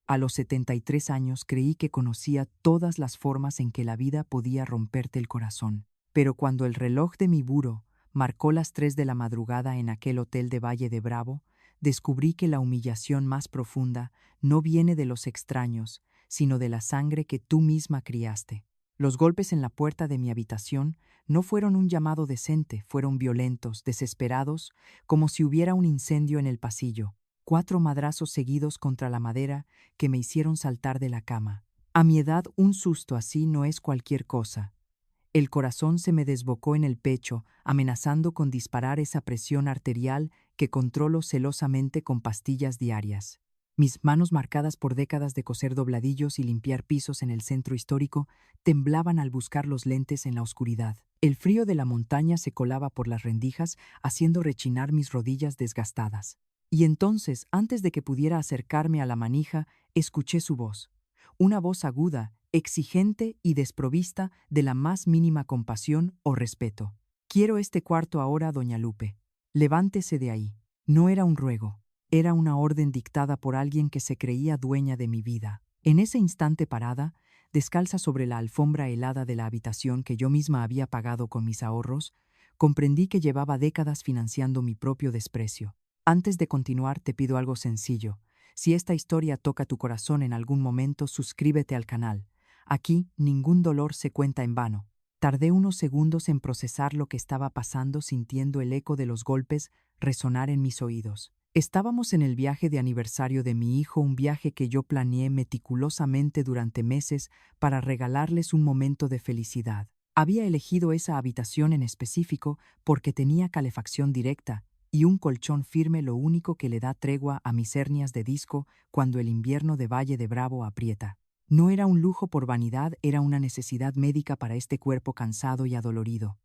A los 73 años creí que conocía todas las formas en que la vida podía romperte el corazón. Pero cuando el reloj de mi buró marcó las 3 de la madrugada en aquel hotel de Valle de Bravo, descubrí que la humillación más profunda no viene de los extraños, sino de la sangre que tú misma criaste. Los golpes en la puerta de mi habitación no fueron un llamado decente, fueron violentos, desesperados, como si hubiera un incendio en el pasillo. 4 madrazos seguidos contra la madera que me hicieron saltar de la cama. A mi edad, un susto así no es cualquier cosa. El corazón se me desbocó en el pecho, amenazando con disparar esa presión arterial que controlo celosamente con pastillas diarias. Mis manos, marcadas por décadas de coser dobladillos y limpiar pisos en el centro histórico, temblaban al buscar los lentes en la oscuridad. El frío de la montaña se colaba por las rendijas, haciendo rechinar mis rodillas desgastadas. Y entonces, antes de que pudiera acercarme a la manija, escuché su voz. Una voz aguda, exigente y desprovista de la más mínima compasión o respeto. «Quiero este cuarto ahora, doña Lupe. Levántese de ahí». No era un ruego, era una orden dictada por alguien que se creía dueña de mi vida. En ese instante, parada, descalza sobre la alfombra helada de la habitación que yo misma había pagado con mis ahorros, comprendí que llevaba décadas financiando mi propio desprecio. Antes de continuar, te pido algo sencillo. Si esta historia toca tu corazón en algún momento, suscríbete al canal. Aquí ningún dolor se cuenta en vano. Tardé unos segundos en procesar lo que estaba pasando, sintiendo el eco de los golpes resonar en mis oídos. Estábamos en el viaje de aniversario de mi hijo, un viaje que yo planeé meticulosamente durante meses para regalarles un momento de felicidad. Había elegido esa habitación en específico porque tenía calefacción directa y un colchón firme, lo único que le da tregua a mis hernias de disco cuando el invierno de Valle de Bravo aprieta. No era un lujo por vanidad, era una necesidad médica para este cuerpo cansado y adolorido.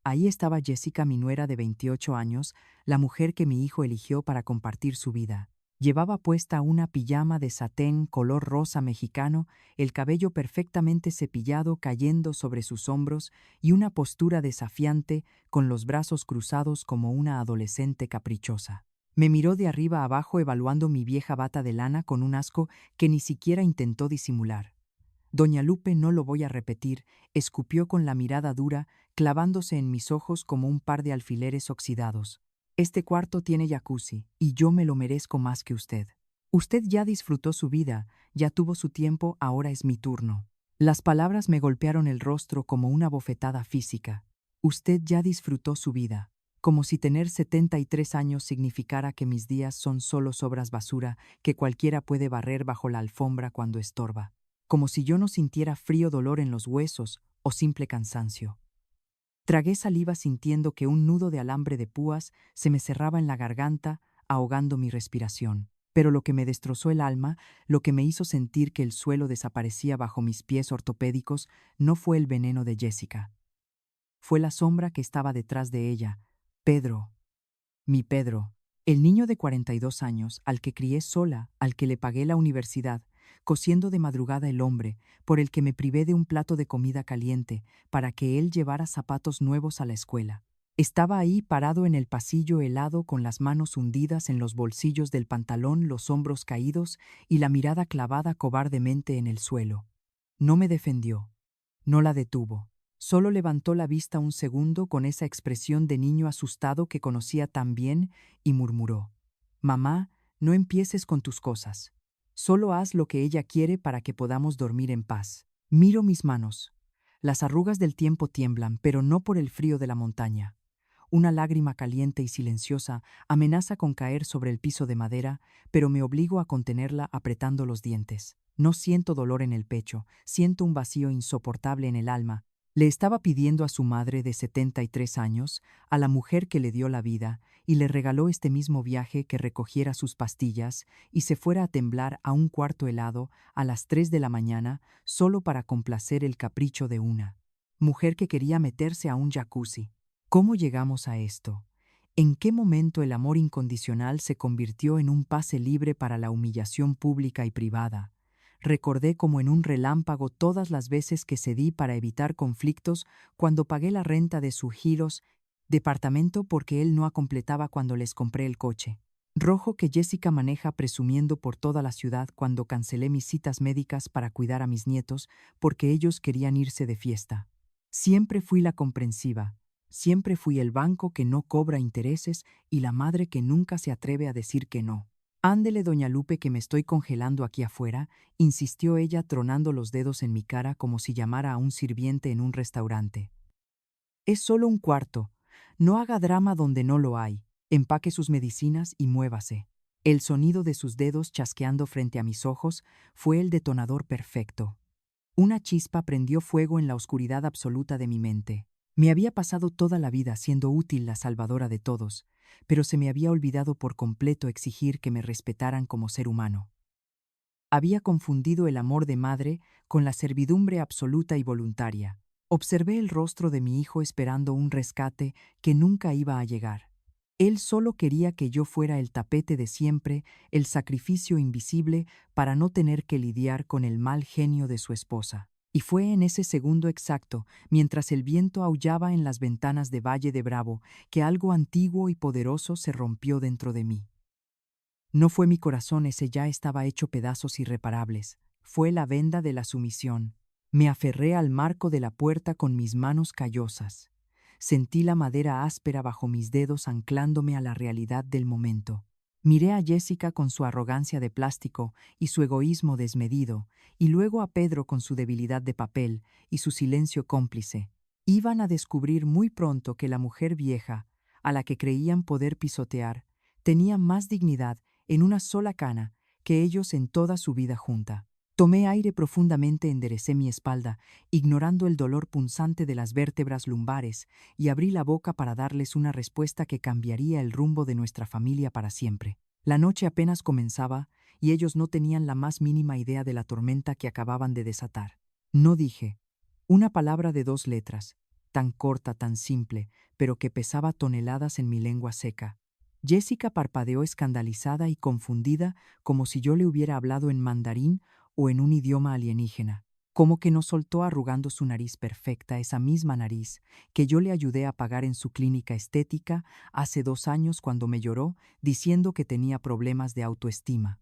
Ahí estaba Jessica, mi nuera de 28 años, la mujer que mi hijo eligió para compartir su vida. Llevaba puesta una pijama de satén color rosa mexicano, el cabello perfectamente cepillado cayendo sobre sus hombros y una postura desafiante, con los brazos cruzados como una adolescente caprichosa. Me miró de arriba abajo, evaluando mi vieja bata de lana con un asco que ni siquiera intentó disimular. Doña Lupe, no lo voy a repetir, escupió con la mirada dura, clavándose en mis ojos como un par de alfileres oxidados. Este cuarto tiene jacuzzi, y yo me lo merezco más que usted. Usted ya disfrutó su vida, ya tuvo su tiempo, ahora es mi turno. Las palabras me golpearon el rostro como una bofetada física. Usted ya disfrutó su vida. Como si tener 73 años significara que mis días son solo sobras basura que cualquiera puede barrer bajo la alfombra cuando estorba. Como si yo no sintiera frío, dolor en los huesos o simple cansancio. Tragué saliva, sintiendo que un nudo de alambre de púas se me cerraba en la garganta, ahogando mi respiración. Pero lo que me destrozó el alma, lo que me hizo sentir que el suelo desaparecía bajo mis pies ortopédicos, no fue el veneno de Jessica. Fue la sombra que estaba detrás de ella. Pedro. Mi Pedro. El niño de 42 años, al que crié sola, al que le pagué la universidad, cosiendo de madrugada el hombre, por el que me privé de un plato de comida caliente, para que él llevara zapatos nuevos a la escuela. Estaba ahí parado en el pasillo helado, con las manos hundidas en los bolsillos del pantalón, los hombros caídos y la mirada clavada cobardemente en el suelo. No me defendió, no la detuvo. Solo levantó la vista un segundo con esa expresión de niño asustado que conocía tan bien y murmuró: «Mamá, no empieces con tus cosas. Solo haz lo que ella quiere para que podamos dormir en paz». Miro mis manos. Las arrugas del tiempo tiemblan, pero no por el frío de la montaña. Una lágrima caliente y silenciosa amenaza con caer sobre el piso de madera, pero me obligo a contenerla apretando los dientes. No siento dolor en el pecho, siento un vacío insoportable en el alma. Le estaba pidiendo a su madre de 73 años, a la mujer que le dio la vida y le regaló este mismo viaje, que recogiera sus pastillas y se fuera a temblar a un cuarto helado a las 3 de la mañana solo para complacer el capricho de una mujer que quería meterse a un jacuzzi. ¿Cómo llegamos a esto? ¿En qué momento el amor incondicional se convirtió en un pase libre para la humillación pública y privada? Recordé como en un relámpago todas las veces que cedí para evitar conflictos, cuando pagué la renta de su Giros departamento porque él no completaba cuando les compré el coche. rojo que Jessica maneja presumiendo por toda la ciudad cuando cancelé mis citas médicas para cuidar a mis nietos porque ellos querían irse de fiesta. Siempre fui la comprensiva, siempre fui el banco que no cobra intereses y la madre que nunca se atreve a decir que no. Ándele, doña Lupe, que me estoy congelando aquí afuera, insistió ella tronando los dedos en mi cara como si llamara a un sirviente en un restaurante. Es solo un cuarto. No haga drama donde no lo hay. Empaque sus medicinas y muévase. El sonido de sus dedos chasqueando frente a mis ojos fue el detonador perfecto. Una chispa prendió fuego en la oscuridad absoluta de mi mente. Me había pasado toda la vida siendo útil la salvadora de todos, pero se me había olvidado por completo exigir que me respetaran como ser humano. Había confundido el amor de madre con la servidumbre absoluta y voluntaria. Observé el rostro de mi hijo esperando un rescate que nunca iba a llegar. Él solo quería que yo fuera el tapete de siempre, el sacrificio invisible para no tener que lidiar con el mal genio de su esposa. Y fue en ese segundo exacto, mientras el viento aullaba en las ventanas de Valle de Bravo, que algo antiguo y poderoso se rompió dentro de mí. No fue mi corazón, ese ya estaba hecho pedazos irreparables. Fue la venda de la sumisión. Me aferré al marco de la puerta con mis manos callosas. Sentí la madera áspera bajo mis dedos anclándome a la realidad del momento. Miré a Jessica con su arrogancia de plástico y su egoísmo desmedido, y luego a Pedro con su debilidad de papel y su silencio cómplice. Iban a descubrir muy pronto que la mujer vieja, a la que creían poder pisotear, tenía más dignidad en una sola cana que ellos en toda su vida junta. Tomé aire profundamente, enderecé mi espalda, ignorando el dolor punzante de las vértebras lumbares, y abrí la boca para darles una respuesta que cambiaría el rumbo de nuestra familia para siempre. La noche apenas comenzaba, y ellos no tenían la más mínima idea de la tormenta que acababan de desatar. No dije una palabra de 2 letras, tan corta, tan simple, pero que pesaba toneladas en mi lengua seca. Jessica parpadeó escandalizada y confundida, como si yo le hubiera hablado en mandarín o en un idioma alienígena. Como que no soltó arrugando su nariz perfecta, esa misma nariz que yo le ayudé a pagar en su clínica estética hace 2 años cuando me lloró diciendo que tenía problemas de autoestima.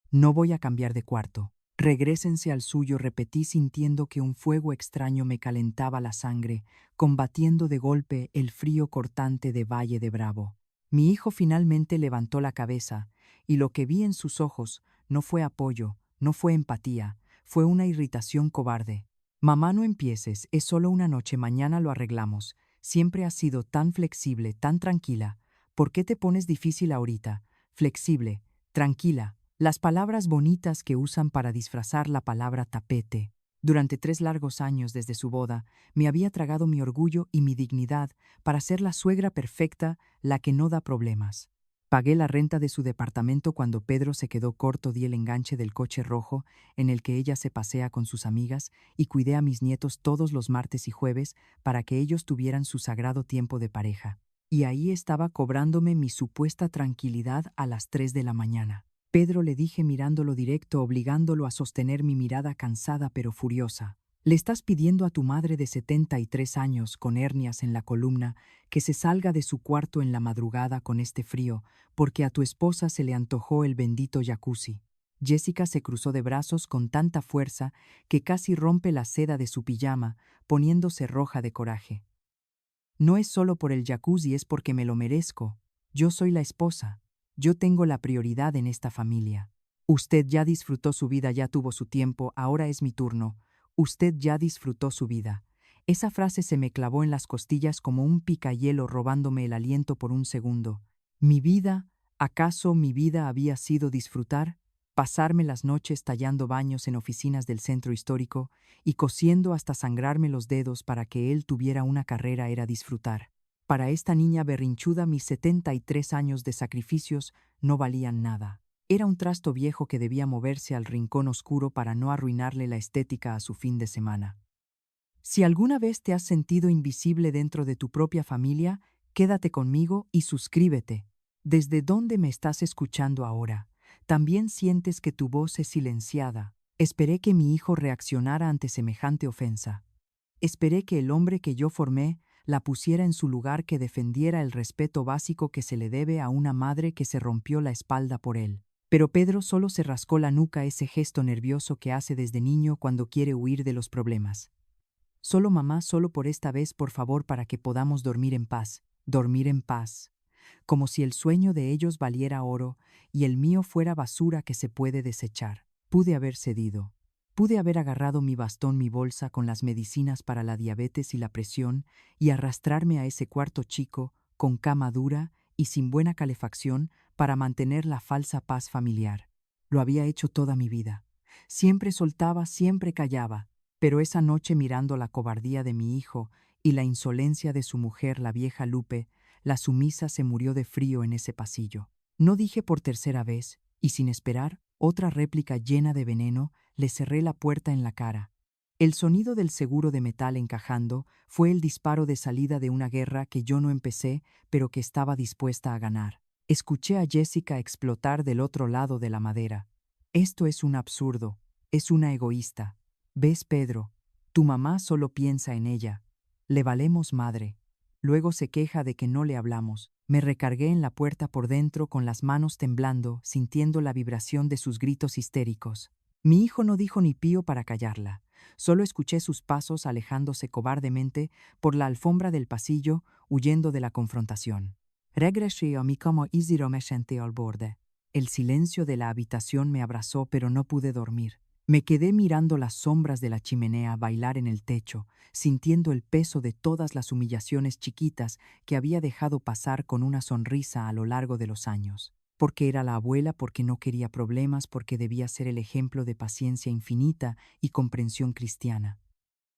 No voy a cambiar de cuarto. Regrésense al suyo, repetí sintiendo que un fuego extraño me calentaba la sangre, combatiendo de golpe el frío cortante de Valle de Bravo. Mi hijo finalmente levantó la cabeza, y lo que vi en sus ojos no fue apoyo, no fue empatía, fue una irritación cobarde. Mamá, no empieces, es solo una noche, mañana lo arreglamos. Siempre has sido tan flexible, tan tranquila. ¿Por qué te pones difícil ahorita? Flexible, tranquila. Las palabras bonitas que usan para disfrazar la palabra tapete. Durante 3 largos años desde su boda, me había tragado mi orgullo y mi dignidad para ser la suegra perfecta, la que no da problemas. Pagué la renta de su departamento cuando Pedro se quedó corto, di el enganche del coche rojo en el que ella se pasea con sus amigas y cuidé a mis nietos todos los martes y jueves para que ellos tuvieran su sagrado tiempo de pareja. Y ahí estaba cobrándome mi supuesta tranquilidad a las 3 de la mañana. Pedro, le dije mirándolo directo, obligándolo a sostener mi mirada cansada pero furiosa. Le estás pidiendo a tu madre de 73 años, con hernias en la columna, que se salga de su cuarto en la madrugada con este frío, porque a tu esposa se le antojó el bendito jacuzzi. Jessica se cruzó de brazos con tanta fuerza que casi rompe la seda de su pijama, poniéndose roja de coraje. No es solo por el jacuzzi, es porque me lo merezco. Yo soy la esposa. Yo tengo la prioridad en esta familia. Usted ya disfrutó su vida, ya tuvo su tiempo, ahora es mi turno. Usted ya disfrutó su vida. Esa frase se me clavó en las costillas como un picahielo, robándome el aliento por un segundo. ¿Mi vida? ¿Acaso mi vida había sido disfrutar? Pasarme las noches tallando baños en oficinas del centro histórico y cosiendo hasta sangrarme los dedos para que él tuviera una carrera era disfrutar. Para esta niña berrinchuda, mis 73 años de sacrificios no valían nada. Era un trasto viejo que debía moverse al rincón oscuro para no arruinarle la estética a su fin de semana. Si alguna vez te has sentido invisible dentro de tu propia familia, quédate conmigo y suscríbete. ¿Desde dónde me estás escuchando ahora? ¿También sientes que tu voz es silenciada? Esperé que mi hijo reaccionara ante semejante ofensa. Esperé que el hombre que yo formé, la pusiera en su lugar, que defendiera el respeto básico que se le debe a una madre que se rompió la espalda por él. Pero Pedro solo se rascó la nuca, ese gesto nervioso que hace desde niño cuando quiere huir de los problemas. Solo mamá, solo por esta vez, por favor, para que podamos dormir en paz. Dormir en paz. Como si el sueño de ellos valiera oro y el mío fuera basura que se puede desechar. Pude haber cedido. Pude haber agarrado mi bastón, mi bolsa con las medicinas para la diabetes y la presión y arrastrarme a ese cuarto chico, con cama dura y sin buena calefacción, para mantener la falsa paz familiar. Lo había hecho toda mi vida. Siempre soltaba, siempre callaba, pero esa noche, mirando la cobardía de mi hijo y la insolencia de su mujer, la vieja Lupe, la sumisa, se murió de frío en ese pasillo. No dije por tercera vez, y sin esperar otra réplica llena de veneno, le cerré la puerta en la cara. El sonido del seguro de metal encajando fue el disparo de salida de una guerra que yo no empecé, pero que estaba dispuesta a ganar. Escuché a Jessica explotar del otro lado de la madera. Esto es un absurdo, es una egoísta. ¿Ves, Pedro? Tu mamá solo piensa en ella. Le valemos madre. Luego se queja de que no le hablamos. Me recargué en la puerta por dentro, con las manos temblando, sintiendo la vibración de sus gritos histéricos. Mi hijo no dijo ni pío para callarla. Solo escuché sus pasos alejándose cobardemente por la alfombra del pasillo, huyendo de la confrontación. Regresé a mi cama y me senté al borde. El silencio de la habitación me abrazó, pero no pude dormir. Me quedé mirando las sombras de la chimenea bailar en el techo, sintiendo el peso de todas las humillaciones chiquitas que había dejado pasar con una sonrisa a lo largo de los años. Porque era la abuela, porque no quería problemas, porque debía ser el ejemplo de paciencia infinita y comprensión cristiana.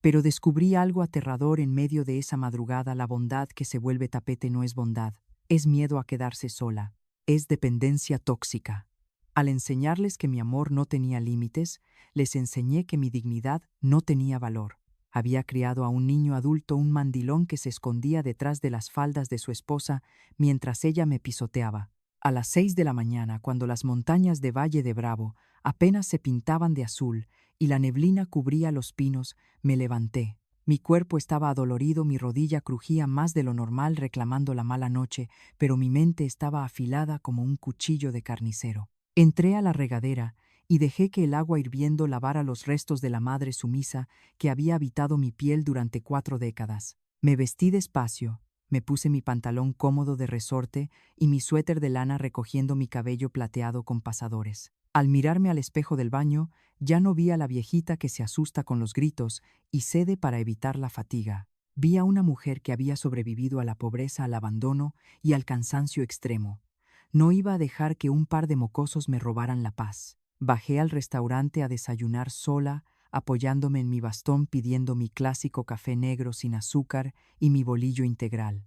Pero descubrí algo aterrador en medio de esa madrugada: la bondad que se vuelve tapete no es bondad, es miedo a quedarse sola, es dependencia tóxica. Al enseñarles que mi amor no tenía límites, les enseñé que mi dignidad no tenía valor. Había criado a un niño adulto, un mandilón que se escondía detrás de las faldas de su esposa mientras ella me pisoteaba. A las 6 de la mañana, cuando las montañas de Valle de Bravo apenas se pintaban de azul y la neblina cubría los pinos, me levanté. Mi cuerpo estaba adolorido, mi rodilla crujía más de lo normal reclamando la mala noche, pero mi mente estaba afilada como un cuchillo de carnicero. Entré a la regadera y dejé que el agua hirviendo lavara los restos de la madre sumisa que había habitado mi piel durante 4 décadas. Me vestí despacio, me puse mi pantalón cómodo de resorte y mi suéter de lana, recogiendo mi cabello plateado con pasadores. Al mirarme al espejo del baño, ya no vi a la viejita que se asusta con los gritos y cede para evitar la fatiga. Vi a una mujer que había sobrevivido a la pobreza, al abandono y al cansancio extremo. No iba a dejar que un par de mocosos me robaran la paz. Bajé al restaurante a desayunar sola, apoyándome en mi bastón, pidiendo mi clásico café negro sin azúcar y mi bolillo integral.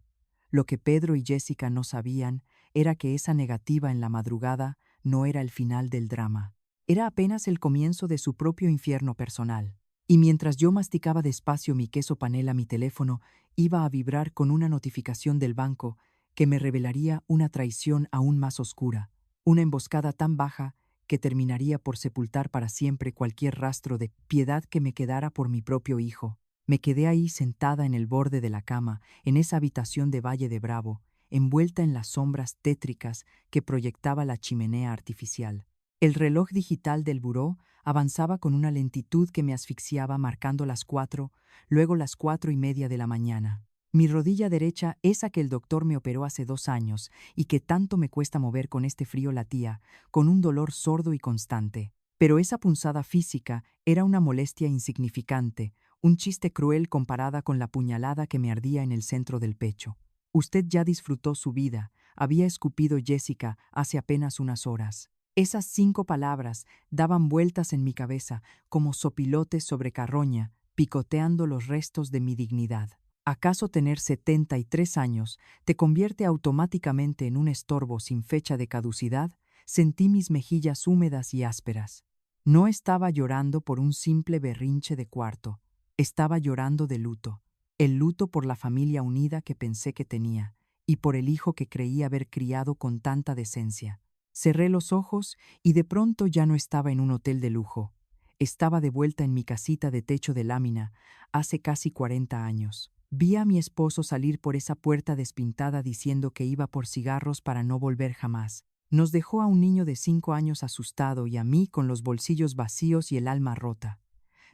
Lo que Pedro y Jessica no sabían era que esa negativa en la madrugada no era el final del drama. Era apenas el comienzo de su propio infierno personal. Y mientras yo masticaba despacio mi queso panela, mi teléfono iba a vibrar con una notificación del banco que me revelaría una traición aún más oscura, una emboscada tan baja que terminaría por sepultar para siempre cualquier rastro de piedad que me quedara por mi propio hijo. Me quedé ahí sentada en el borde de la cama, en esa habitación de Valle de Bravo, envuelta en las sombras tétricas que proyectaba la chimenea artificial. El reloj digital del buró avanzaba con una lentitud que me asfixiaba, marcando las 4, luego las 4:30 de la mañana. Mi rodilla derecha, esa que el doctor me operó hace 2 años y que tanto me cuesta mover con este frío, latía, con un dolor sordo y constante. Pero esa punzada física era una molestia insignificante, un chiste cruel comparada con la puñalada que me ardía en el centro del pecho. Usted ya disfrutó su vida, había escupido Jessica hace apenas unas horas. Esas 5 palabras daban vueltas en mi cabeza como sopilotes sobre carroña, picoteando los restos de mi dignidad. ¿Acaso tener 73 años te convierte automáticamente en un estorbo sin fecha de caducidad? Sentí mis mejillas húmedas y ásperas. No estaba llorando por un simple berrinche de cuarto. Estaba llorando de luto. El luto por la familia unida que pensé que tenía y por el hijo que creí haber criado con tanta decencia. Cerré los ojos y de pronto ya no estaba en un hotel de lujo. Estaba de vuelta en mi casita de techo de lámina hace casi 40 años. Vi a mi esposo salir por esa puerta despintada diciendo que iba por cigarros para no volver jamás. Nos dejó a un niño de 5 años asustado y a mí con los bolsillos vacíos y el alma rota.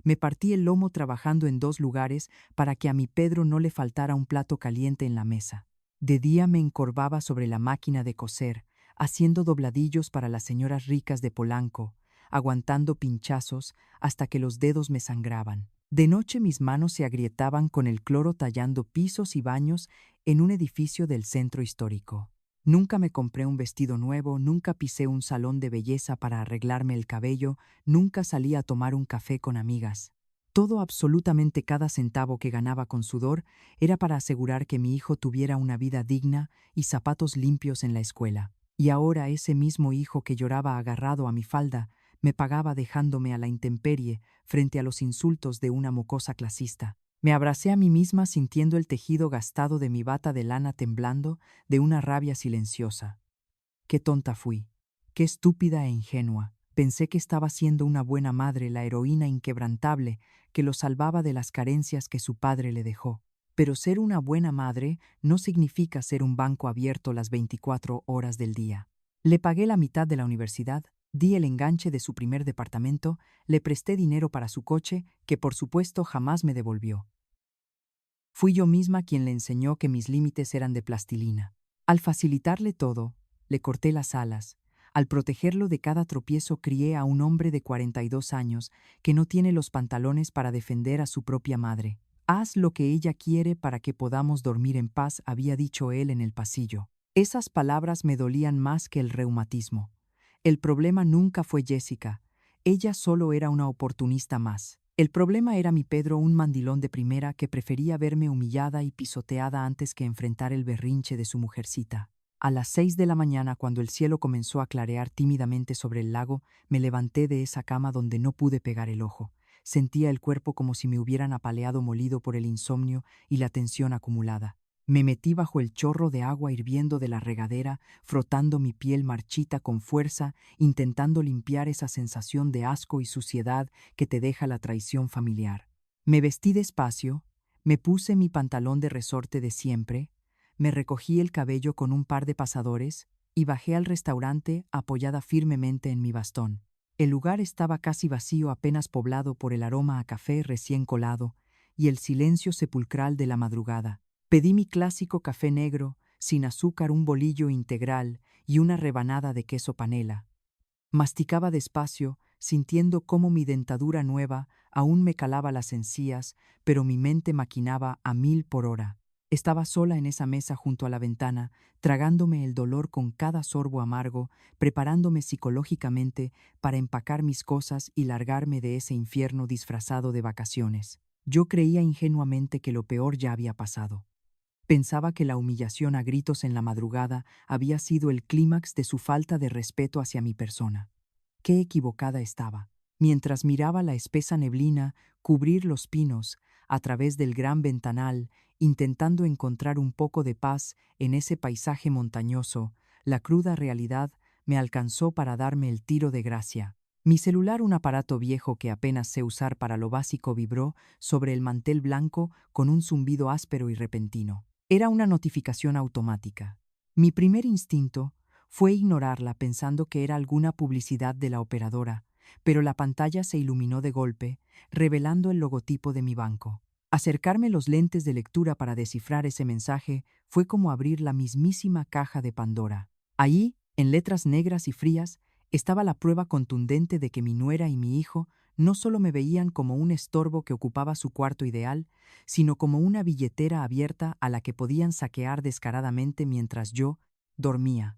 Me partí el lomo trabajando en 2 lugares para que a mi Pedro no le faltara un plato caliente en la mesa. De día me encorvaba sobre la máquina de coser, haciendo dobladillos para las señoras ricas de Polanco, aguantando pinchazos hasta que los dedos me sangraban. De noche mis manos se agrietaban con el cloro tallando pisos y baños en un edificio del centro histórico. Nunca me compré un vestido nuevo, nunca pisé un salón de belleza para arreglarme el cabello, nunca salí a tomar un café con amigas. Todo, absolutamente cada centavo que ganaba con sudor, era para asegurar que mi hijo tuviera una vida digna y zapatos limpios en la escuela. Y ahora ese mismo hijo que lloraba agarrado a mi falda, me pagaba dejándome a la intemperie frente a los insultos de una mocosa clasista. Me abracé a mí misma sintiendo el tejido gastado de mi bata de lana temblando de una rabia silenciosa. Qué tonta fui, qué estúpida e ingenua. Pensé que estaba siendo una buena madre, la heroína inquebrantable que lo salvaba de las carencias que su padre le dejó. Pero ser una buena madre no significa ser un banco abierto las 24 horas del día. Le pagué la mitad de la universidad, di el enganche de su primer departamento, le presté dinero para su coche, que por supuesto jamás me devolvió. Fui yo misma quien le enseñó que mis límites eran de plastilina. Al facilitarle todo, le corté las alas. Al protegerlo de cada tropiezo crié a un hombre de 42 años que no tiene los pantalones para defender a su propia madre. Haz lo que ella quiere para que podamos dormir en paz, había dicho él en el pasillo. Esas palabras me dolían más que el reumatismo. El problema nunca fue Jessica. Ella solo era una oportunista más. El problema era mi Pedro, un mandilón de primera que prefería verme humillada y pisoteada antes que enfrentar el berrinche de su mujercita. A las 6 de la mañana, cuando el cielo comenzó a clarear tímidamente sobre el lago, me levanté de esa cama donde no pude pegar el ojo. Sentía el cuerpo como si me hubieran apaleado molido por el insomnio y la tensión acumulada. Me metí bajo el chorro de agua hirviendo de la regadera, frotando mi piel marchita con fuerza, intentando limpiar esa sensación de asco y suciedad que te deja la traición familiar. Me vestí despacio, me puse mi pantalón de resorte de siempre, me recogí el cabello con un par de pasadores y bajé al restaurante apoyada firmemente en mi bastón. El lugar estaba casi vacío, apenas poblado por el aroma a café recién colado y el silencio sepulcral de la madrugada. Pedí mi clásico café negro, sin azúcar, un bolillo integral y una rebanada de queso panela. Masticaba despacio, sintiendo cómo mi dentadura nueva aún me calaba las encías, pero mi mente maquinaba a 1000 por hora. Estaba sola en esa mesa junto a la ventana, tragándome el dolor con cada sorbo amargo, preparándome psicológicamente para empacar mis cosas y largarme de ese infierno disfrazado de vacaciones. Yo creía ingenuamente que lo peor ya había pasado. Pensaba que la humillación a gritos en la madrugada había sido el clímax de su falta de respeto hacia mi persona. Qué equivocada estaba. Mientras miraba la espesa neblina cubrir los pinos a través del gran ventanal, intentando encontrar un poco de paz en ese paisaje montañoso, la cruda realidad me alcanzó para darme el tiro de gracia. Mi celular, un aparato viejo que apenas sé usar para lo básico, vibró sobre el mantel blanco con un zumbido áspero y repentino. Era una notificación automática. Mi primer instinto fue ignorarla pensando que era alguna publicidad de la operadora, pero la pantalla se iluminó de golpe, revelando el logotipo de mi banco. Acercarme los lentes de lectura para descifrar ese mensaje fue como abrir la mismísima caja de Pandora. Allí, en letras negras y frías, estaba la prueba contundente de que mi nuera y mi hijo no solo me veían como un estorbo que ocupaba su cuarto ideal, sino como una billetera abierta a la que podían saquear descaradamente mientras yo dormía.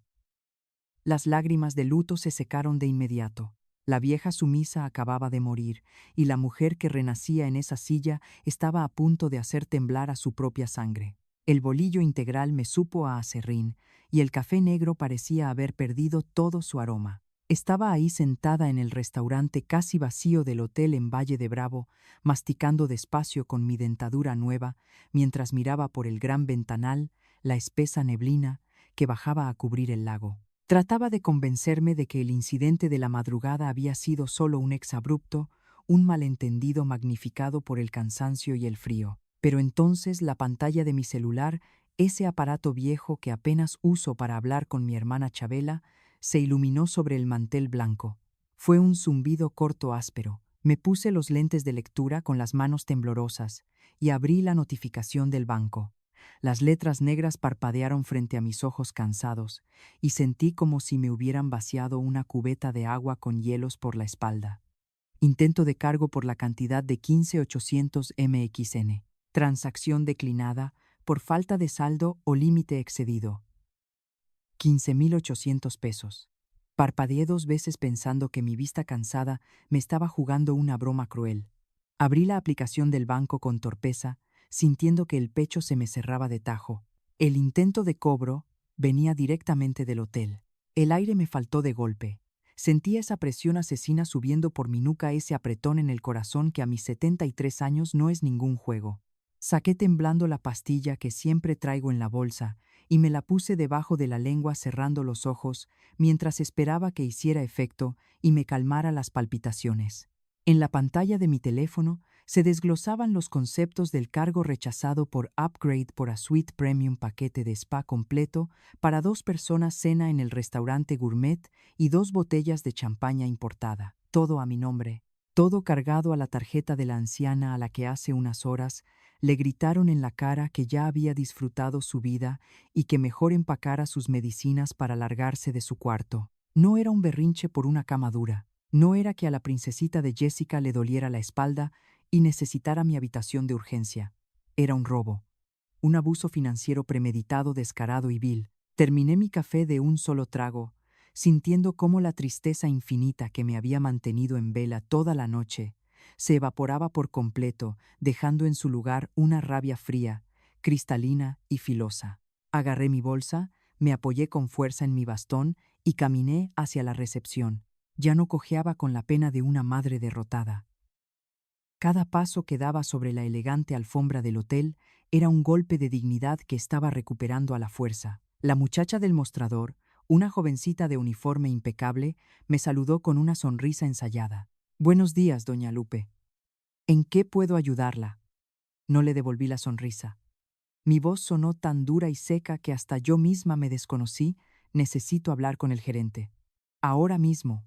Las lágrimas de luto se secaron de inmediato. La vieja sumisa acababa de morir, y la mujer que renacía en esa silla estaba a punto de hacer temblar a su propia sangre. El bolillo integral me supo a aserrín, y el café negro parecía haber perdido todo su aroma. Estaba ahí sentada en el restaurante casi vacío del hotel en Valle de Bravo, masticando despacio con mi dentadura nueva, mientras miraba por el gran ventanal la espesa neblina que bajaba a cubrir el lago. Trataba de convencerme de que el incidente de la madrugada había sido solo un exabrupto, un malentendido magnificado por el cansancio y el frío. Pero entonces la pantalla de mi celular, ese aparato viejo que apenas uso para hablar con mi hermana Chabela, se iluminó sobre el mantel blanco. Fue un zumbido corto áspero. Me puse los lentes de lectura con las manos temblorosas y abrí la notificación del banco. Las letras negras parpadearon frente a mis ojos cansados y sentí como si me hubieran vaciado una cubeta de agua con hielos por la espalda. Intento de cargo por la cantidad de 15.800 MXN. Transacción declinada por falta de saldo o límite excedido. 15.800 pesos. Parpadeé 2 veces pensando que mi vista cansada me estaba jugando una broma cruel. Abrí la aplicación del banco con torpeza, sintiendo que el pecho se me cerraba de tajo. El intento de cobro venía directamente del hotel. El aire me faltó de golpe. Sentía esa presión asesina subiendo por mi nuca, ese apretón en el corazón que a mis 73 años no es ningún juego. Saqué temblando la pastilla que siempre traigo en la bolsa y me la puse debajo de la lengua cerrando los ojos mientras esperaba que hiciera efecto y me calmara las palpitaciones. En la pantalla de mi teléfono se desglosaban los conceptos del cargo rechazado por upgrade por a suite premium, paquete de spa completo para 2 personas, cena en el restaurante gourmet y 2 botellas de champaña importada. Todo a mi nombre, todo cargado a la tarjeta de la anciana a la que hace unas horas le gritaron en la cara que ya había disfrutado su vida y que mejor empacara sus medicinas para largarse de su cuarto. No era un berrinche por una cama dura. No era que a la princesita de Jessica le doliera la espalda y necesitara mi habitación de urgencia. Era un robo. Un abuso financiero premeditado, descarado y vil. Terminé mi café de un solo trago, sintiendo cómo la tristeza infinita que me había mantenido en vela toda la noche se evaporaba por completo, dejando en su lugar una rabia fría, cristalina y filosa. Agarré mi bolsa, me apoyé con fuerza en mi bastón y caminé hacia la recepción. Ya no cojeaba con la pena de una madre derrotada. Cada paso que daba sobre la elegante alfombra del hotel era un golpe de dignidad que estaba recuperando a la fuerza. La muchacha del mostrador, una jovencita de uniforme impecable, me saludó con una sonrisa ensayada. «Buenos días, doña Lupe. ¿En qué puedo ayudarla?» No le devolví la sonrisa. Mi voz sonó tan dura y seca que hasta yo misma me desconocí. «Necesito hablar con el gerente. Ahora mismo.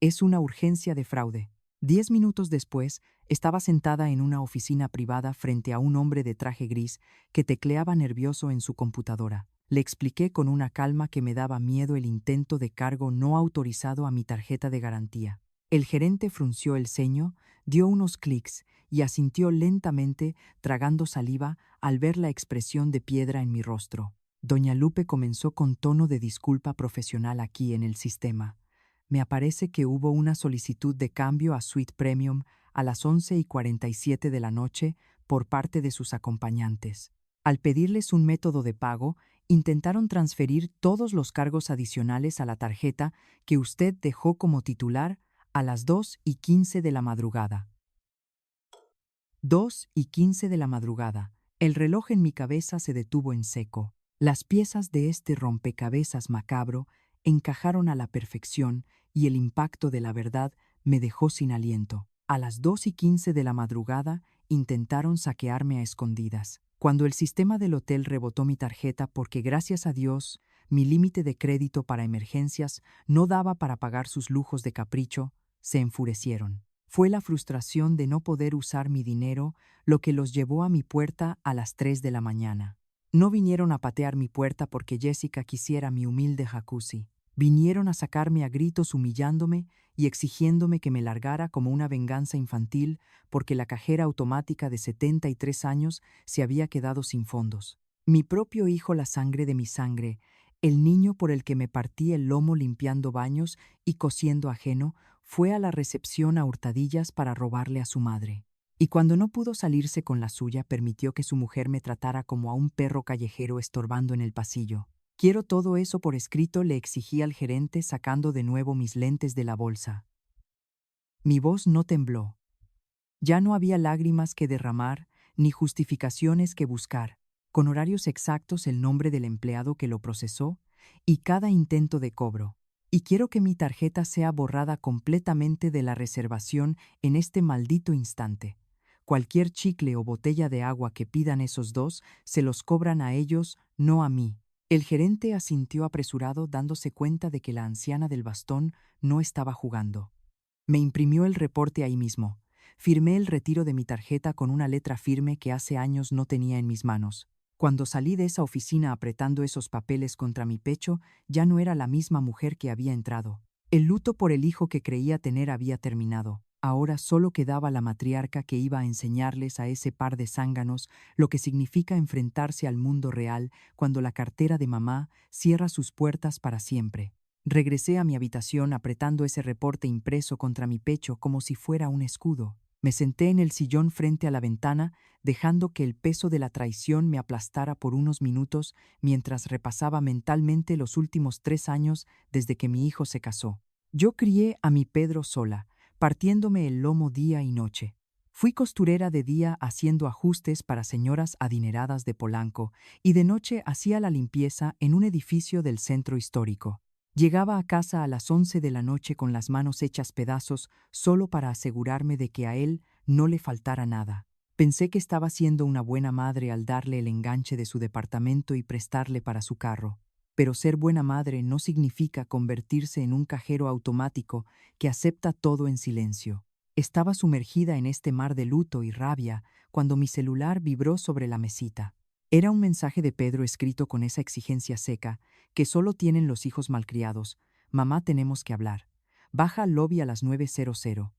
Es una urgencia de fraude». 10 minutos después, estaba sentada en una oficina privada frente a un hombre de traje gris que tecleaba nervioso en su computadora. Le expliqué con una calma que me daba miedo el intento de cargo no autorizado a mi tarjeta de garantía. El gerente frunció el ceño, dio unos clics y asintió lentamente, tragando saliva al ver la expresión de piedra en mi rostro. Doña Lupe comenzó con tono de disculpa profesional. Aquí en el sistema me aparece que hubo una solicitud de cambio a Suite Premium a las 11:47 de la noche por parte de sus acompañantes. Al pedirles un método de pago, intentaron transferir todos los cargos adicionales a la tarjeta que usted dejó como titular a las 2:15 de la madrugada. 2:15 de la madrugada. El reloj en mi cabeza se detuvo en seco. Las piezas de este rompecabezas macabro encajaron a la perfección y el impacto de la verdad me dejó sin aliento. A las 2:15 de la madrugada intentaron saquearme a escondidas. Cuando el sistema del hotel rebotó mi tarjeta porque, gracias a Dios, mi límite de crédito para emergencias no daba para pagar sus lujos de capricho, se enfurecieron. Fue la frustración de no poder usar mi dinero lo que los llevó a mi puerta a las 3 de la mañana. No vinieron a patear mi puerta porque Jessica quisiera mi humilde jacuzzi. Vinieron a sacarme a gritos humillándome y exigiéndome que me largara como una venganza infantil porque la cajera automática de 73 años se había quedado sin fondos. Mi propio hijo, la sangre de mi sangre, el niño por el que me partí el lomo limpiando baños y cosiendo ajeno, fue a la recepción a hurtadillas para robarle a su madre. Y cuando no pudo salirse con la suya, permitió que su mujer me tratara como a un perro callejero estorbando en el pasillo. «Quiero todo eso por escrito», le exigí al gerente sacando de nuevo mis lentes de la bolsa. Mi voz no tembló. Ya no había lágrimas que derramar ni justificaciones que buscar. Con horarios exactos, el nombre del empleado que lo procesó y cada intento de cobro. Y quiero que mi tarjeta sea borrada completamente de la reservación en este maldito instante. Cualquier chicle o botella de agua que pidan esos dos, se los cobran a ellos, no a mí. El gerente asintió apresurado, dándose cuenta de que la anciana del bastón no estaba jugando. Me imprimió el reporte ahí mismo. Firmé el retiro de mi tarjeta con una letra firme que hace años no tenía en mis manos. Cuando salí de esa oficina apretando esos papeles contra mi pecho, ya no era la misma mujer que había entrado. El luto por el hijo que creía tener había terminado. Ahora solo quedaba la matriarca que iba a enseñarles a ese par de zánganos lo que significa enfrentarse al mundo real cuando la cartera de mamá cierra sus puertas para siempre. Regresé a mi habitación apretando ese reporte impreso contra mi pecho como si fuera un escudo. Me senté en el sillón frente a la ventana, dejando que el peso de la traición me aplastara por unos minutos mientras repasaba mentalmente los últimos 3 años desde que mi hijo se casó. Yo crié a mi Pedro sola, partiéndome el lomo día y noche. Fui costurera de día haciendo ajustes para señoras adineradas de Polanco y de noche hacía la limpieza en un edificio del centro histórico. Llegaba a casa a las 11 de la noche con las manos hechas pedazos solo para asegurarme de que a él no le faltara nada. Pensé que estaba siendo una buena madre al darle el enganche de su departamento y prestarle para su carro. Pero ser buena madre no significa convertirse en un cajero automático que acepta todo en silencio. Estaba sumergida en este mar de luto y rabia cuando mi celular vibró sobre la mesita. Era un mensaje de Pedro escrito con esa exigencia seca que solo tienen los hijos malcriados. Mamá, tenemos que hablar. Baja al lobby a las 9:00.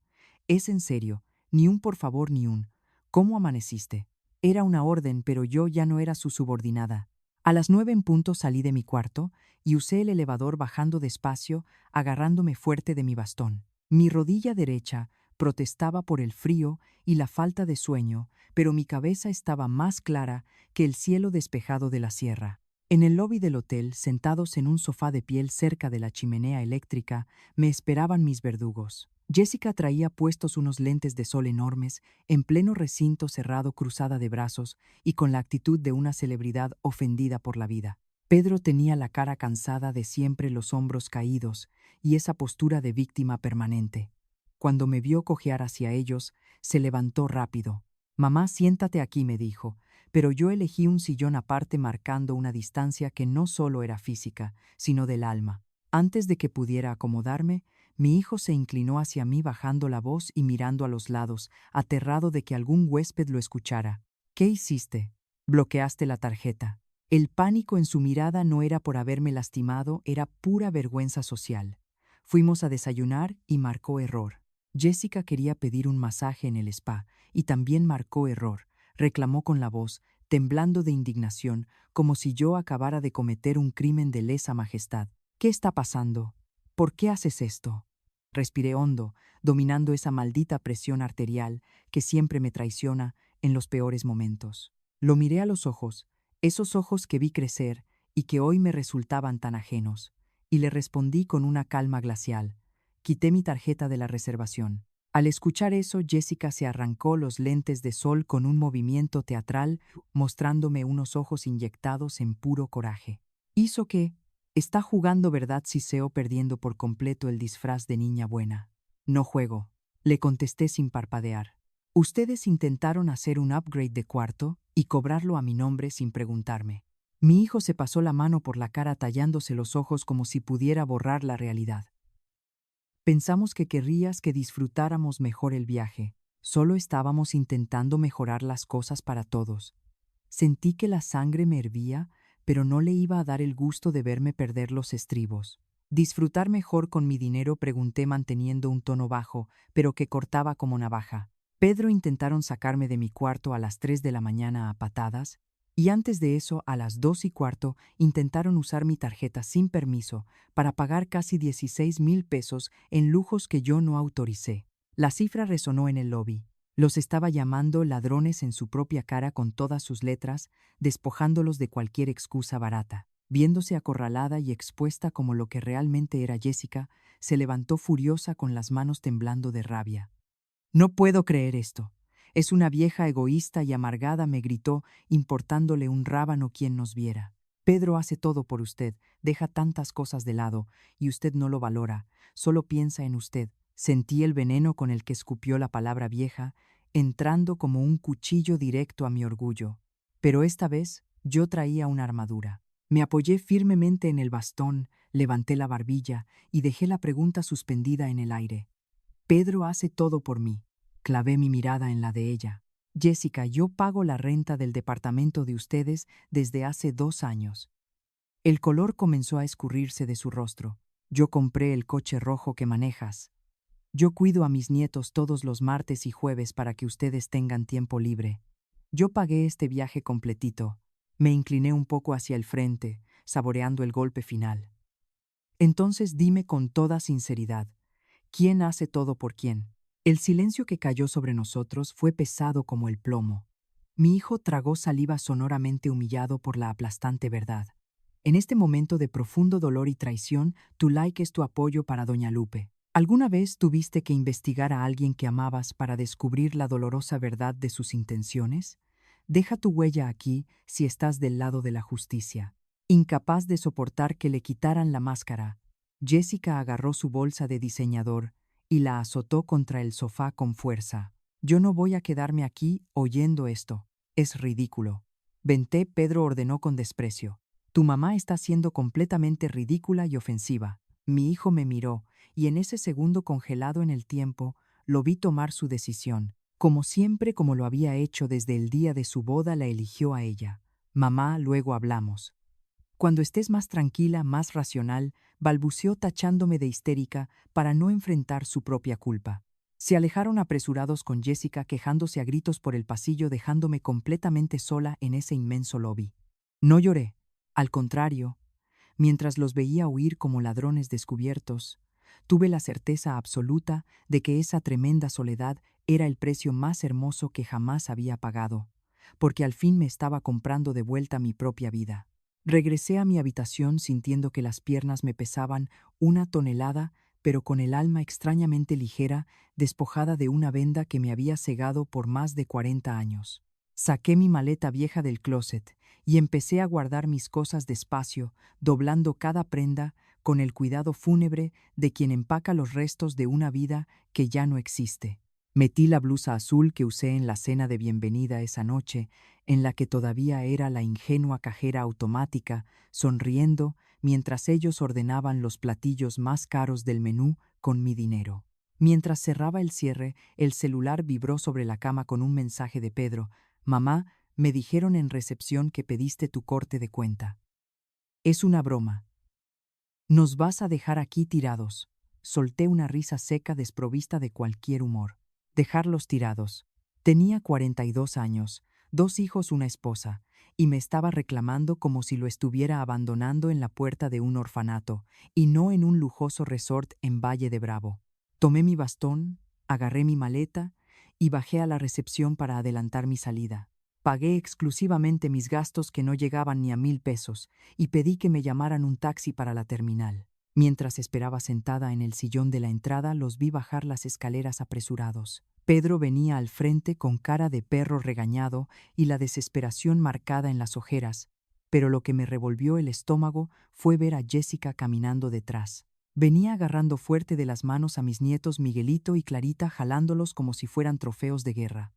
Es en serio, ni un por favor ni un ¿cómo amaneciste? Era una orden, pero yo ya no era su subordinada. A las 9 en punto salí de mi cuarto y usé el elevador bajando despacio, agarrándome fuerte de mi bastón. Mi rodilla derecha protestaba por el frío y la falta de sueño, pero mi cabeza estaba más clara que el cielo despejado de la sierra. En el lobby del hotel, sentados en un sofá de piel cerca de la chimenea eléctrica, me esperaban mis verdugos. Jessica traía puestos unos lentes de sol enormes, en pleno recinto cerrado cruzada de brazos y con la actitud de una celebridad ofendida por la vida. Pedro tenía la cara cansada de siempre, los hombros caídos y esa postura de víctima permanente. Cuando me vio cojear hacia ellos, se levantó rápido. «Mamá, siéntate aquí», me dijo, pero yo elegí un sillón aparte marcando una distancia que no solo era física, sino del alma. Antes de que pudiera acomodarme, mi hijo se inclinó hacia mí bajando la voz y mirando a los lados, aterrado de que algún huésped lo escuchara. «¿Qué hiciste? Bloqueaste la tarjeta». El pánico en su mirada no era por haberme lastimado, era pura vergüenza social. Fuimos a desayunar y marcó error. Jessica quería pedir un masaje en el spa y también marcó error. Reclamó con la voz, temblando de indignación, como si yo acabara de cometer un crimen de lesa majestad. «¿Qué está pasando? ¿Por qué haces esto?». Respiré hondo, dominando esa maldita presión arterial que siempre me traiciona en los peores momentos. Lo miré a los ojos, esos ojos que vi crecer y que hoy me resultaban tan ajenos, y le respondí con una calma glacial. Quité mi tarjeta de la reservación. Al escuchar eso, Jessica se arrancó los lentes de sol con un movimiento teatral, mostrándome unos ojos inyectados en puro coraje. Hizo que, «Está jugando, ¿verdad?», siseo, perdiendo por completo el disfraz de niña buena. «No juego», le contesté sin parpadear. «Ustedes intentaron hacer un upgrade de cuarto y cobrarlo a mi nombre sin preguntarme». Mi hijo se pasó la mano por la cara tallándose los ojos como si pudiera borrar la realidad. «Pensamos que querrías que disfrutáramos mejor el viaje. Solo estábamos intentando mejorar las cosas para todos». Sentí que la sangre me hervía, pero no le iba a dar el gusto de verme perder los estribos. «¿Disfrutar mejor con mi dinero?», pregunté manteniendo un tono bajo, pero que cortaba como navaja. Pedro intentaron sacarme de mi cuarto a las 3 de la mañana a patadas, y antes de eso, a las 2:15, intentaron usar mi tarjeta sin permiso para pagar casi 16,000 pesos en lujos que yo no autoricé. La cifra resonó en el lobby. Los estaba llamando ladrones en su propia cara con todas sus letras, despojándolos de cualquier excusa barata. Viéndose acorralada y expuesta como lo que realmente era Jessica, se levantó furiosa con las manos temblando de rabia. «No puedo creer esto. Es una vieja egoísta y amargada», me gritó, importándole un rábano quien nos viera. «Pedro hace todo por usted, deja tantas cosas de lado, y usted no lo valora, solo piensa en usted». Sentí el veneno con el que escupió la palabra vieja, entrando como un cuchillo directo a mi orgullo. Pero esta vez yo traía una armadura. Me apoyé firmemente en el bastón, levanté la barbilla y dejé la pregunta suspendida en el aire. Pedro hace todo por mí. Clavé mi mirada en la de ella. Jessica, yo pago la renta del departamento de ustedes desde hace 2 años. El color comenzó a escurrirse de su rostro. Yo compré el coche rojo que manejas. Yo cuido a mis nietos todos los martes y jueves para que ustedes tengan tiempo libre. Yo pagué este viaje completito. Me incliné un poco hacia el frente, saboreando el golpe final. Entonces dime con toda sinceridad, ¿quién hace todo por quién? El silencio que cayó sobre nosotros fue pesado como el plomo. Mi hijo tragó saliva sonoramente humillado por la aplastante verdad. En este momento de profundo dolor y traición, tu like es tu apoyo para Doña Lupe. ¿Alguna vez tuviste que investigar a alguien que amabas para descubrir la dolorosa verdad de sus intenciones? Deja tu huella aquí si estás del lado de la justicia. Incapaz de soportar que le quitaran la máscara, Jessica agarró su bolsa de diseñador y la azotó contra el sofá con fuerza. Yo no voy a quedarme aquí oyendo esto. Es ridículo. Vente, Pedro ordenó con desprecio. Tu mamá está siendo completamente ridícula y ofensiva. Mi hijo me miró, y en ese segundo congelado en el tiempo, lo vi tomar su decisión. Como siempre, como lo había hecho desde el día de su boda, la eligió a ella. Mamá, luego hablamos. Cuando estés más tranquila, más racional, balbuceó tachándome de histérica para no enfrentar su propia culpa. Se alejaron apresurados con Jessica quejándose a gritos por el pasillo, dejándome completamente sola en ese inmenso lobby. No lloré. Al contrario, mientras los veía huir como ladrones descubiertos, tuve la certeza absoluta de que esa tremenda soledad era el precio más hermoso que jamás había pagado, porque al fin me estaba comprando de vuelta mi propia vida. Regresé a mi habitación sintiendo que las piernas me pesaban 1 tonelada, pero con el alma extrañamente ligera, despojada de una venda que me había cegado por más de 40 años. Saqué mi maleta vieja del closet y empecé a guardar mis cosas despacio, doblando cada prenda con el cuidado fúnebre de quien empaca los restos de una vida que ya no existe. Metí la blusa azul que usé en la cena de bienvenida esa noche, en la que todavía era la ingenua cajera automática, sonriendo mientras ellos ordenaban los platillos más caros del menú con mi dinero. Mientras cerraba el cierre, el celular vibró sobre la cama con un mensaje de Pedro. Mamá, me dijeron en recepción que pediste tu corte de cuenta. Es una broma. Nos vas a dejar aquí tirados. Solté una risa seca desprovista de cualquier humor. Dejarlos tirados. Tenía 42 años, 2 hijos, una esposa, y me estaba reclamando como si lo estuviera abandonando en la puerta de un orfanato, y no en un lujoso resort en Valle de Bravo. Tomé mi bastón, agarré mi maleta y bajé a la recepción para adelantar mi salida. Pagué exclusivamente mis gastos que no llegaban ni a 1,000 pesos y pedí que me llamaran un taxi para la terminal. Mientras esperaba sentada en el sillón de la entrada, los vi bajar las escaleras apresurados. Pedro venía al frente con cara de perro regañado y la desesperación marcada en las ojeras, pero lo que me revolvió el estómago fue ver a Jessica caminando detrás. Venía agarrando fuerte de las manos a mis nietos Miguelito y Clarita, jalándolos como si fueran trofeos de guerra.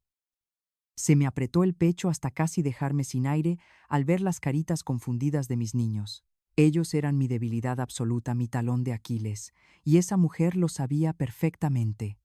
Se me apretó el pecho hasta casi dejarme sin aire al ver las caritas confundidas de mis niños. Ellos eran mi debilidad absoluta, mi talón de Aquiles, y esa mujer lo sabía perfectamente.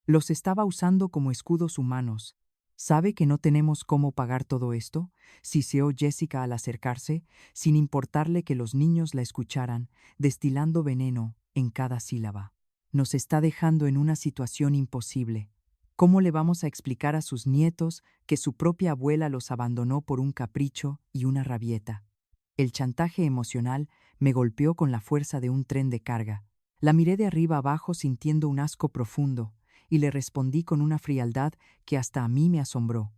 Los estaba usando como escudos humanos. ¿Sabe que no tenemos cómo pagar todo esto?, siseó Jessica al acercarse, sin importarle que los niños la escucharan, destilando veneno en cada sílaba. Nos está dejando en una situación imposible. ¿Cómo le vamos a explicar a sus nietos que su propia abuela los abandonó por un capricho y una rabieta? El chantaje emocional me golpeó con la fuerza de un tren de carga. La miré de arriba abajo sintiendo un asco profundo y le respondí con una frialdad que hasta a mí me asombró.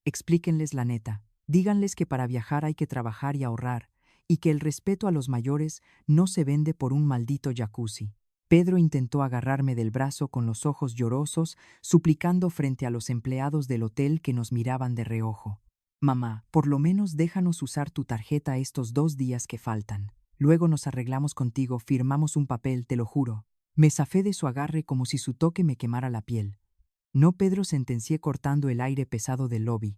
Explíquenles la neta. Díganles que para viajar hay que trabajar y ahorrar, y que el respeto a los mayores no se vende por un maldito jacuzzi. Pedro intentó agarrarme del brazo con los ojos llorosos, suplicando frente a los empleados del hotel que nos miraban de reojo. Mamá, por lo menos déjanos usar tu tarjeta estos 2 días que faltan. Luego nos arreglamos contigo, firmamos un papel, te lo juro. Me zafé de su agarre como si su toque me quemara la piel. No, Pedro, sentencié cortando el aire pesado del lobby.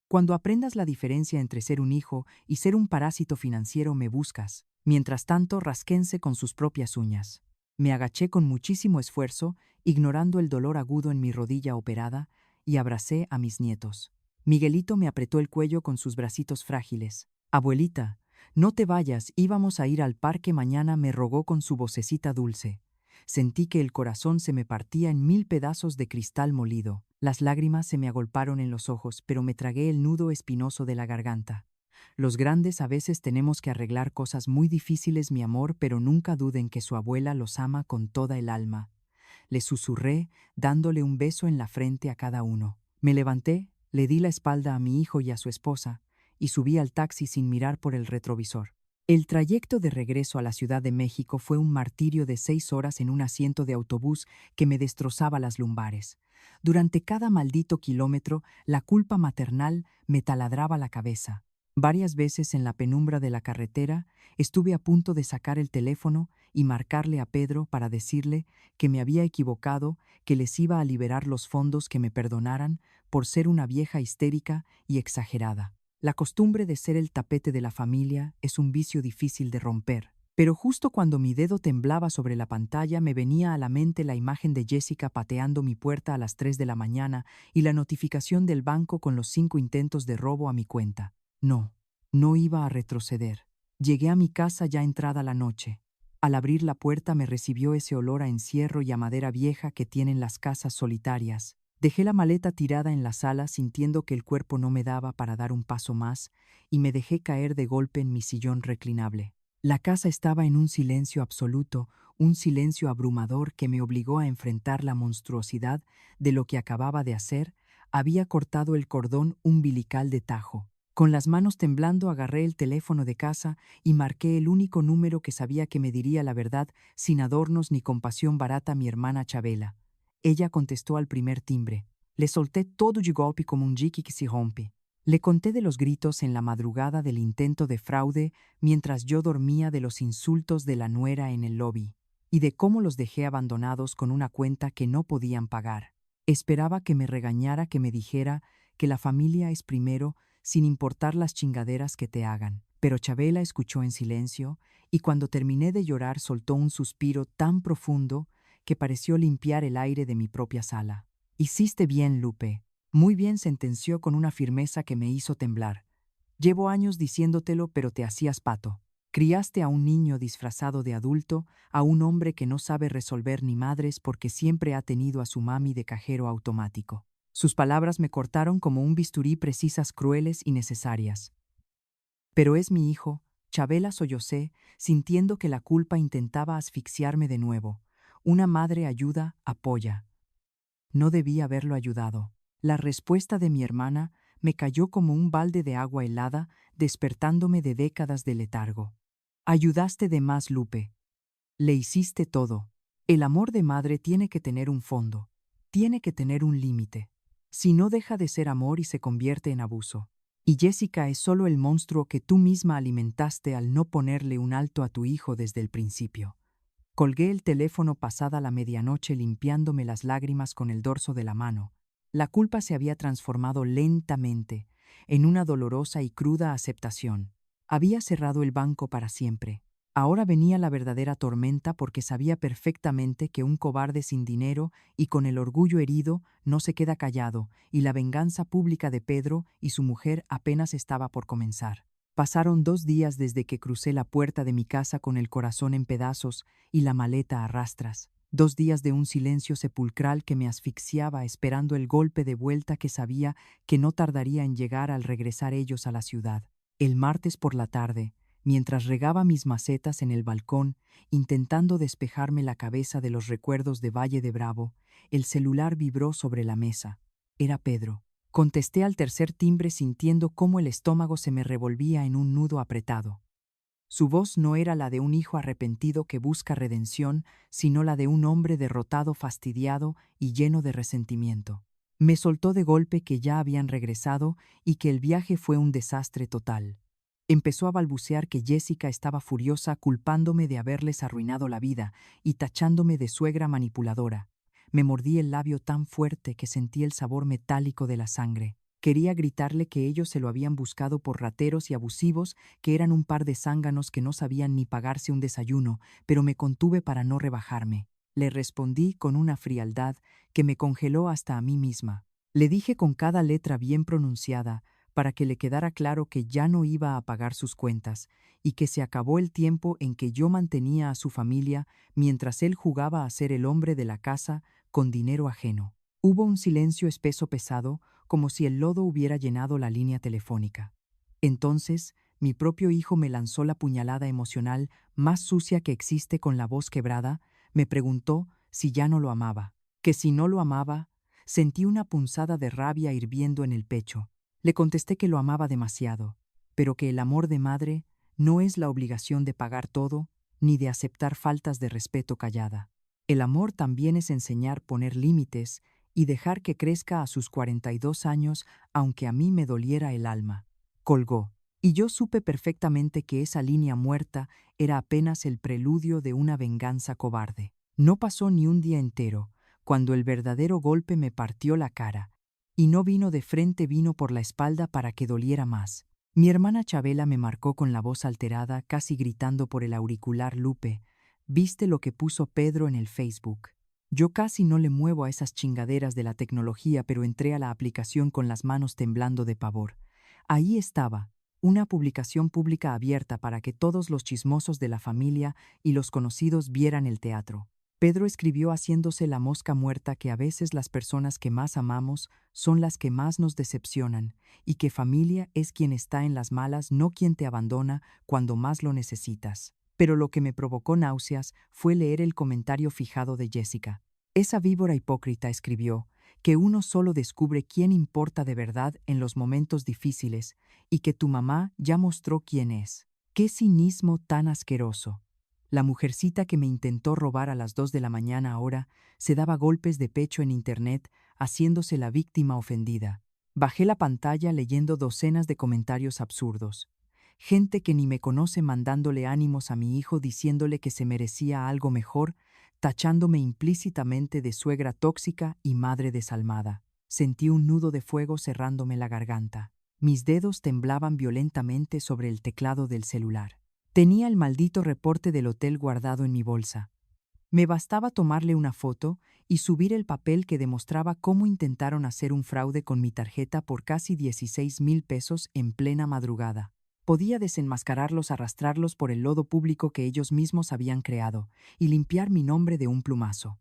Cuando aprendas la diferencia entre ser un hijo y ser un parásito financiero me buscas. Mientras tanto, rasquense con sus propias uñas. Me agaché con muchísimo esfuerzo, ignorando el dolor agudo en mi rodilla operada, y abracé a mis nietos. Miguelito me apretó el cuello con sus bracitos frágiles. Abuelita, no te vayas, íbamos a ir al parque mañana, me rogó con su vocecita dulce. Sentí que el corazón se me partía en 1000 pedazos de cristal molido. Las lágrimas se me agolparon en los ojos, pero me tragué el nudo espinoso de la garganta. Los grandes a veces tenemos que arreglar cosas muy difíciles, mi amor, pero nunca duden que su abuela los ama con toda el alma. Le susurré, dándole un beso en la frente a cada uno. Me levanté, le di la espalda a mi hijo y a su esposa, y subí al taxi sin mirar por el retrovisor. El trayecto de regreso a la Ciudad de México fue un martirio de 6 horas en un asiento de autobús que me destrozaba las lumbares. Durante cada maldito kilómetro, la culpa maternal me taladraba la cabeza. Varias veces en la penumbra de la carretera estuve a punto de sacar el teléfono y marcarle a Pedro para decirle que me había equivocado, que les iba a liberar los fondos, que me perdonaran por ser una vieja histérica y exagerada. La costumbre de ser el tapete de la familia es un vicio difícil de romper. Pero justo cuando mi dedo temblaba sobre la pantalla me venía a la mente la imagen de Jessica pateando mi puerta a las 3 de la mañana y la notificación del banco con los 5 intentos de robo a mi cuenta. No, no iba a retroceder. Llegué a mi casa ya entrada la noche. Al abrir la puerta me recibió ese olor a encierro y a madera vieja que tienen las casas solitarias. Dejé la maleta tirada en la sala sintiendo que el cuerpo no me daba para dar un paso más y me dejé caer de golpe en mi sillón reclinable. La casa estaba en un silencio absoluto, un silencio abrumador que me obligó a enfrentar la monstruosidad de lo que acababa de hacer. Había cortado el cordón umbilical de tajo. Con las manos temblando agarré el teléfono de casa y marqué el único número que sabía que me diría la verdad sin adornos ni compasión barata, mi hermana Chabela. Ella contestó al primer timbre. Le solté todo de golpe como un jiqui que se rompe. Le conté de los gritos en la madrugada del intento de fraude mientras yo dormía, de los insultos de la nuera en el lobby y de cómo los dejé abandonados con una cuenta que no podían pagar. Esperaba que me regañara, que me dijera que la familia es primero, sin importar las chingaderas que te hagan. Pero Chabela escuchó en silencio y cuando terminé de llorar soltó un suspiro tan profundo que pareció limpiar el aire de mi propia sala. Hiciste bien, Lupe. Muy bien, sentenció con una firmeza que me hizo temblar. Llevo años diciéndotelo, pero te hacías pato. Criaste a un niño disfrazado de adulto, a un hombre que no sabe resolver ni madres porque siempre ha tenido a su mami de cajero automático. Sus palabras me cortaron como un bisturí, precisas, crueles y necesarias. Pero es mi hijo, Chabela, sollocé, sintiendo que la culpa intentaba asfixiarme de nuevo. Una madre ayuda, apoya. No debí haberlo ayudado. La respuesta de mi hermana me cayó como un balde de agua helada, despertándome de décadas de letargo. Ayudaste de más, Lupe. Le hiciste todo. El amor de madre tiene que tener un fondo. Tiene que tener un límite. Si no, deja de ser amor y se convierte en abuso. Y Jessica es solo el monstruo que tú misma alimentaste al no ponerle un alto a tu hijo desde el principio. Colgué el teléfono pasada la medianoche limpiándome las lágrimas con el dorso de la mano. La culpa se había transformado lentamente en una dolorosa y cruda aceptación. Había cerrado el banco para siempre. Ahora venía la verdadera tormenta porque sabía perfectamente que un cobarde sin dinero y con el orgullo herido no se queda callado, y la venganza pública de Pedro y su mujer apenas estaba por comenzar. Pasaron 2 días desde que crucé la puerta de mi casa con el corazón en pedazos y la maleta a rastras. 2 días de un silencio sepulcral que me asfixiaba, esperando el golpe de vuelta que sabía que no tardaría en llegar al regresar ellos a la ciudad. El martes por la tarde, mientras regaba mis macetas en el balcón, intentando despejarme la cabeza de los recuerdos de Valle de Bravo, el celular vibró sobre la mesa. Era Pedro. Contesté al tercer timbre sintiendo cómo el estómago se me revolvía en un nudo apretado. Su voz no era la de un hijo arrepentido que busca redención, sino la de un hombre derrotado, fastidiado y lleno de resentimiento. Me soltó de golpe que ya habían regresado y que el viaje fue un desastre total. Empezó a balbucear que Jessica estaba furiosa, culpándome de haberles arruinado la vida y tachándome de suegra manipuladora. Me mordí el labio tan fuerte que sentí el sabor metálico de la sangre. Quería gritarle que ellos se lo habían buscado por rateros y abusivos, que eran un par de zánganos que no sabían ni pagarse un desayuno, pero me contuve para no rebajarme. Le respondí con una frialdad que me congeló hasta a mí misma. Le dije con cada letra bien pronunciada, para que le quedara claro que ya no iba a pagar sus cuentas, y que se acabó el tiempo en que yo mantenía a su familia mientras él jugaba a ser el hombre de la casa con dinero ajeno. Hubo un silencio espeso pesado, como si el lodo hubiera llenado la línea telefónica. Entonces, mi propio hijo me lanzó la puñalada emocional más sucia que existe con la voz quebrada, me preguntó si ya no lo amaba, que si no lo amaba, sentí una punzada de rabia hirviendo en el pecho. Le contesté que lo amaba demasiado, pero que el amor de madre no es la obligación de pagar todo ni de aceptar faltas de respeto callada. El amor también es enseñar poner límites y dejar que crezca a sus 42 años, aunque a mí me doliera el alma. Colgó, y yo supe perfectamente que esa línea muerta era apenas el preludio de una venganza cobarde. No pasó ni un día entero, cuando el verdadero golpe me partió la cara, y no vino de frente, vino por la espalda para que doliera más. Mi hermana Chabela me marcó con la voz alterada, casi gritando por el auricular: Lupe, ¿viste lo que puso Pedro en el Facebook? Yo casi no le muevo a esas chingaderas de la tecnología, pero entré a la aplicación con las manos temblando de pavor. Ahí estaba, una publicación pública abierta para que todos los chismosos de la familia y los conocidos vieran el teatro. Pedro escribió haciéndose la mosca muerta que a veces las personas que más amamos son las que más nos decepcionan, y que familia es quien está en las malas, no quien te abandona cuando más lo necesitas. Pero lo que me provocó náuseas fue leer el comentario fijado de Jessica. Esa víbora hipócrita escribió que uno solo descubre quién importa de verdad en los momentos difíciles y que tu mamá ya mostró quién es. ¡Qué cinismo tan asqueroso! La mujercita que me intentó robar a las 2 de la mañana ahora se daba golpes de pecho en internet haciéndose la víctima ofendida. Bajé la pantalla leyendo docenas de comentarios absurdos. Gente que ni me conoce mandándole ánimos a mi hijo diciéndole que se merecía algo mejor, tachándome implícitamente de suegra tóxica y madre desalmada. Sentí un nudo de fuego cerrándome la garganta. Mis dedos temblaban violentamente sobre el teclado del celular. Tenía el maldito reporte del hotel guardado en mi bolsa. Me bastaba tomarle una foto y subir el papel que demostraba cómo intentaron hacer un fraude con mi tarjeta por casi 16,000 pesos en plena madrugada. Podía desenmascararlos, arrastrarlos por el lodo público que ellos mismos habían creado y limpiar mi nombre de un plumazo.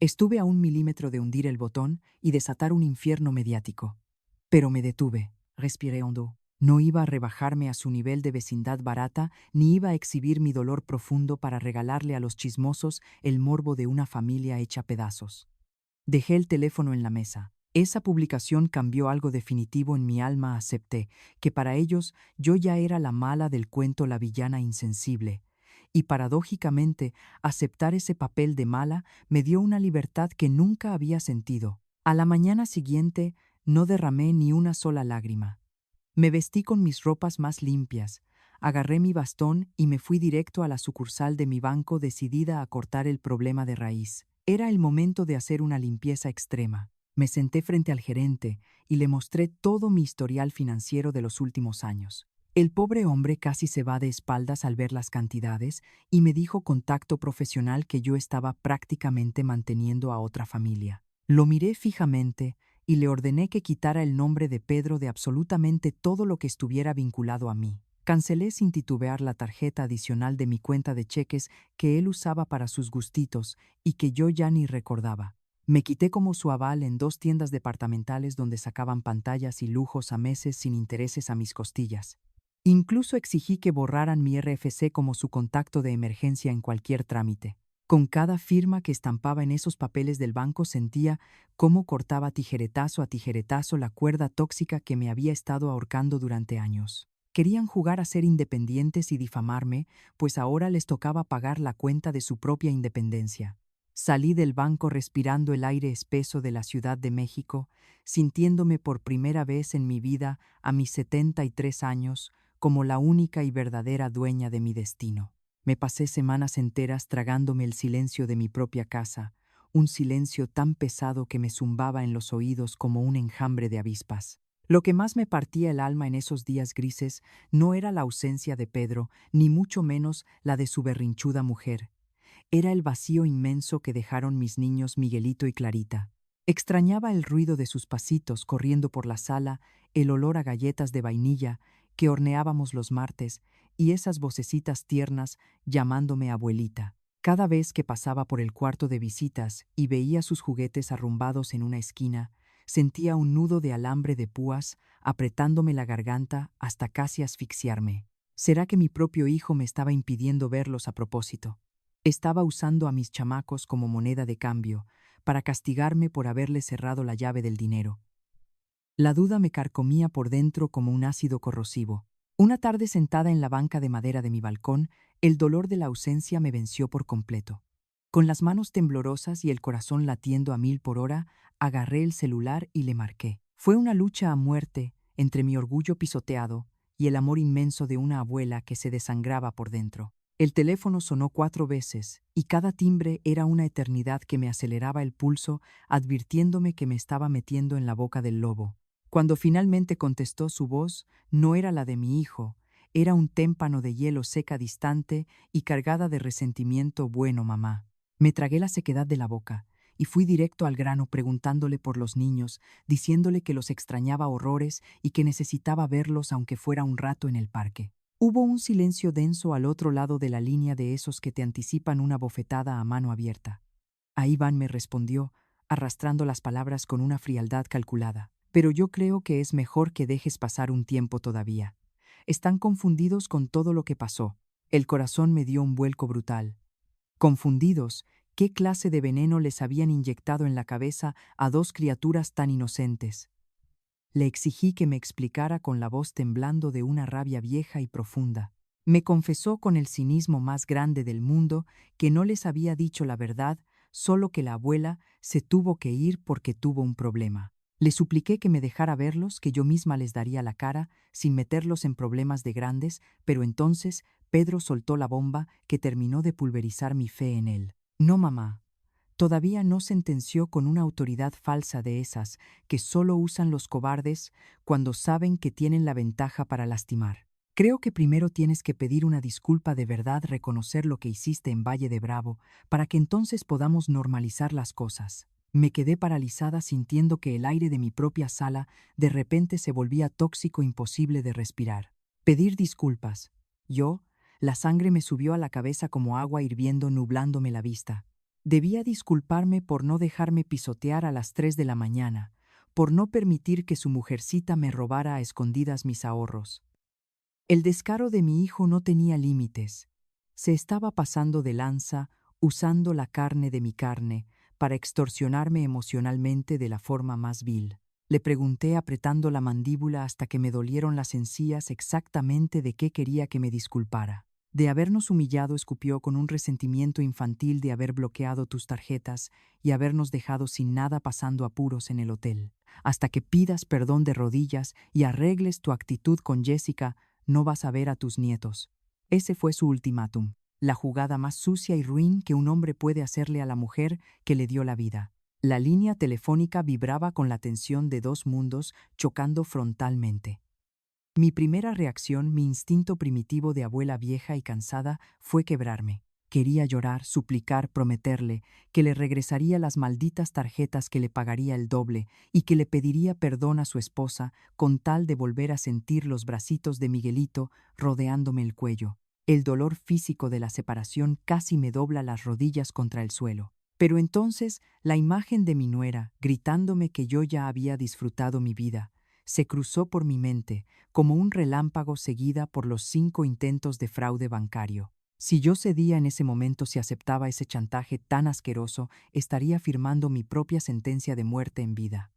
Estuve a 1 milímetro de hundir el botón y desatar un infierno mediático. Pero me detuve, respiré hondo. No iba a rebajarme a su nivel de vecindad barata, ni iba a exhibir mi dolor profundo para regalarle a los chismosos el morbo de una familia hecha pedazos. Dejé el teléfono en la mesa. Esa publicación cambió algo definitivo en mi alma. Acepté que para ellos yo ya era la mala del cuento, la villana insensible. Y paradójicamente, aceptar ese papel de mala me dio una libertad que nunca había sentido. A la mañana siguiente no derramé ni una sola lágrima. Me vestí con mis ropas más limpias, agarré mi bastón y me fui directo a la sucursal de mi banco, decidida a cortar el problema de raíz. Era el momento de hacer una limpieza extrema. Me senté frente al gerente y le mostré todo mi historial financiero de los últimos años. El pobre hombre casi se va de espaldas al ver las cantidades y me dijo con tacto profesional que yo estaba prácticamente manteniendo a otra familia. Lo miré fijamente y le ordené que quitara el nombre de Pedro de absolutamente todo lo que estuviera vinculado a mí. Cancelé sin titubear la tarjeta adicional de mi cuenta de cheques que él usaba para sus gustitos y que yo ya ni recordaba. Me quité como su aval en 2 tiendas departamentales donde sacaban pantallas y lujos a meses sin intereses a mis costillas. Incluso exigí que borraran mi RFC como su contacto de emergencia en cualquier trámite. Con cada firma que estampaba en esos papeles del banco sentía cómo cortaba tijeretazo a tijeretazo la cuerda tóxica que me había estado ahorcando durante años. Querían jugar a ser independientes y difamarme, pues ahora les tocaba pagar la cuenta de su propia independencia. Salí del banco respirando el aire espeso de la Ciudad de México, sintiéndome por primera vez en mi vida, a mis 73 años, como la única y verdadera dueña de mi destino. Me pasé semanas enteras tragándome el silencio de mi propia casa, un silencio tan pesado que me zumbaba en los oídos como un enjambre de avispas. Lo que más me partía el alma en esos días grises no era la ausencia de Pedro, ni mucho menos la de su berrinchuda mujer. Era el vacío inmenso que dejaron mis niños Miguelito y Clarita. Extrañaba el ruido de sus pasitos corriendo por la sala, el olor a galletas de vainilla que horneábamos los martes y esas vocecitas tiernas llamándome abuelita. Cada vez que pasaba por el cuarto de visitas y veía sus juguetes arrumbados en una esquina, sentía un nudo de alambre de púas apretándome la garganta hasta casi asfixiarme. ¿Será que mi propio hijo me estaba impidiendo verlos a propósito? Estaba usando a mis chamacos como moneda de cambio, para castigarme por haberle cerrado la llave del dinero. La duda me carcomía por dentro como un ácido corrosivo. Una tarde sentada en la banca de madera de mi balcón, el dolor de la ausencia me venció por completo. Con las manos temblorosas y el corazón latiendo a 1000 por hora, agarré el celular y le marqué. Fue una lucha a muerte entre mi orgullo pisoteado y el amor inmenso de una abuela que se desangraba por dentro. El teléfono sonó 4 veces, y cada timbre era una eternidad que me aceleraba el pulso, advirtiéndome que me estaba metiendo en la boca del lobo. Cuando finalmente contestó, su voz no era la de mi hijo, era un témpano de hielo seca distante y cargada de resentimiento. Bueno, mamá. Me tragué la sequedad de la boca y fui directo al grano preguntándole por los niños, diciéndole que los extrañaba horrores y que necesitaba verlos aunque fuera un rato en el parque. Hubo un silencio denso al otro lado de la línea, de esos que te anticipan una bofetada a mano abierta. Ahí van, me respondió, arrastrando las palabras con una frialdad calculada. Pero yo creo que es mejor que dejes pasar un tiempo todavía. Están confundidos con todo lo que pasó. El corazón me dio un vuelco brutal. Confundidos, ¿qué clase de veneno les habían inyectado en la cabeza a 2 criaturas tan inocentes? Le exigí que me explicara con la voz temblando de una rabia vieja y profunda. Me confesó con el cinismo más grande del mundo que no les había dicho la verdad, solo que la abuela se tuvo que ir porque tuvo un problema. Le supliqué que me dejara verlos, que yo misma les daría la cara, sin meterlos en problemas de grandes, pero entonces Pedro soltó la bomba que terminó de pulverizar mi fe en él. No, mamá. Todavía no, sentenció con una autoridad falsa de esas que solo usan los cobardes cuando saben que tienen la ventaja para lastimar. Creo que primero tienes que pedir una disculpa de verdad, reconocer lo que hiciste en Valle de Bravo, para que entonces podamos normalizar las cosas. Me quedé paralizada sintiendo que el aire de mi propia sala de repente se volvía tóxico, imposible de respirar. Pedir disculpas. La sangre me subió a la cabeza como agua hirviendo, nublándome la vista. Debía disculparme por no dejarme pisotear a las 3 de la mañana, por no permitir que su mujercita me robara a escondidas mis ahorros. El descaro de mi hijo no tenía límites. Se estaba pasando de lanza, usando la carne de mi carne para extorsionarme emocionalmente de la forma más vil. Le pregunté apretando la mandíbula hasta que me dolieron las encías exactamente de qué quería que me disculpara. De habernos humillado, escupió, con un resentimiento infantil de haber bloqueado tus tarjetas y habernos dejado sin nada pasando apuros en el hotel. Hasta que pidas perdón de rodillas y arregles tu actitud con Jessica, no vas a ver a tus nietos. Ese fue su ultimátum, la jugada más sucia y ruin que un hombre puede hacerle a la mujer que le dio la vida. La línea telefónica vibraba con la tensión de 2 mundos chocando frontalmente. Mi primera reacción, mi instinto primitivo de abuela vieja y cansada, fue quebrarme. Quería llorar, suplicar, prometerle que le regresaría las malditas tarjetas, que le pagaría el doble y que le pediría perdón a su esposa con tal de volver a sentir los bracitos de Miguelito rodeándome el cuello. El dolor físico de la separación casi me dobla las rodillas contra el suelo. Pero entonces la imagen de mi nuera, gritándome que yo ya había disfrutado mi vida, se cruzó por mi mente como un relámpago, seguida por los 5 intentos de fraude bancario. Si yo cedía en ese momento, si aceptaba ese chantaje tan asqueroso, estaría firmando mi propia sentencia de muerte en vida.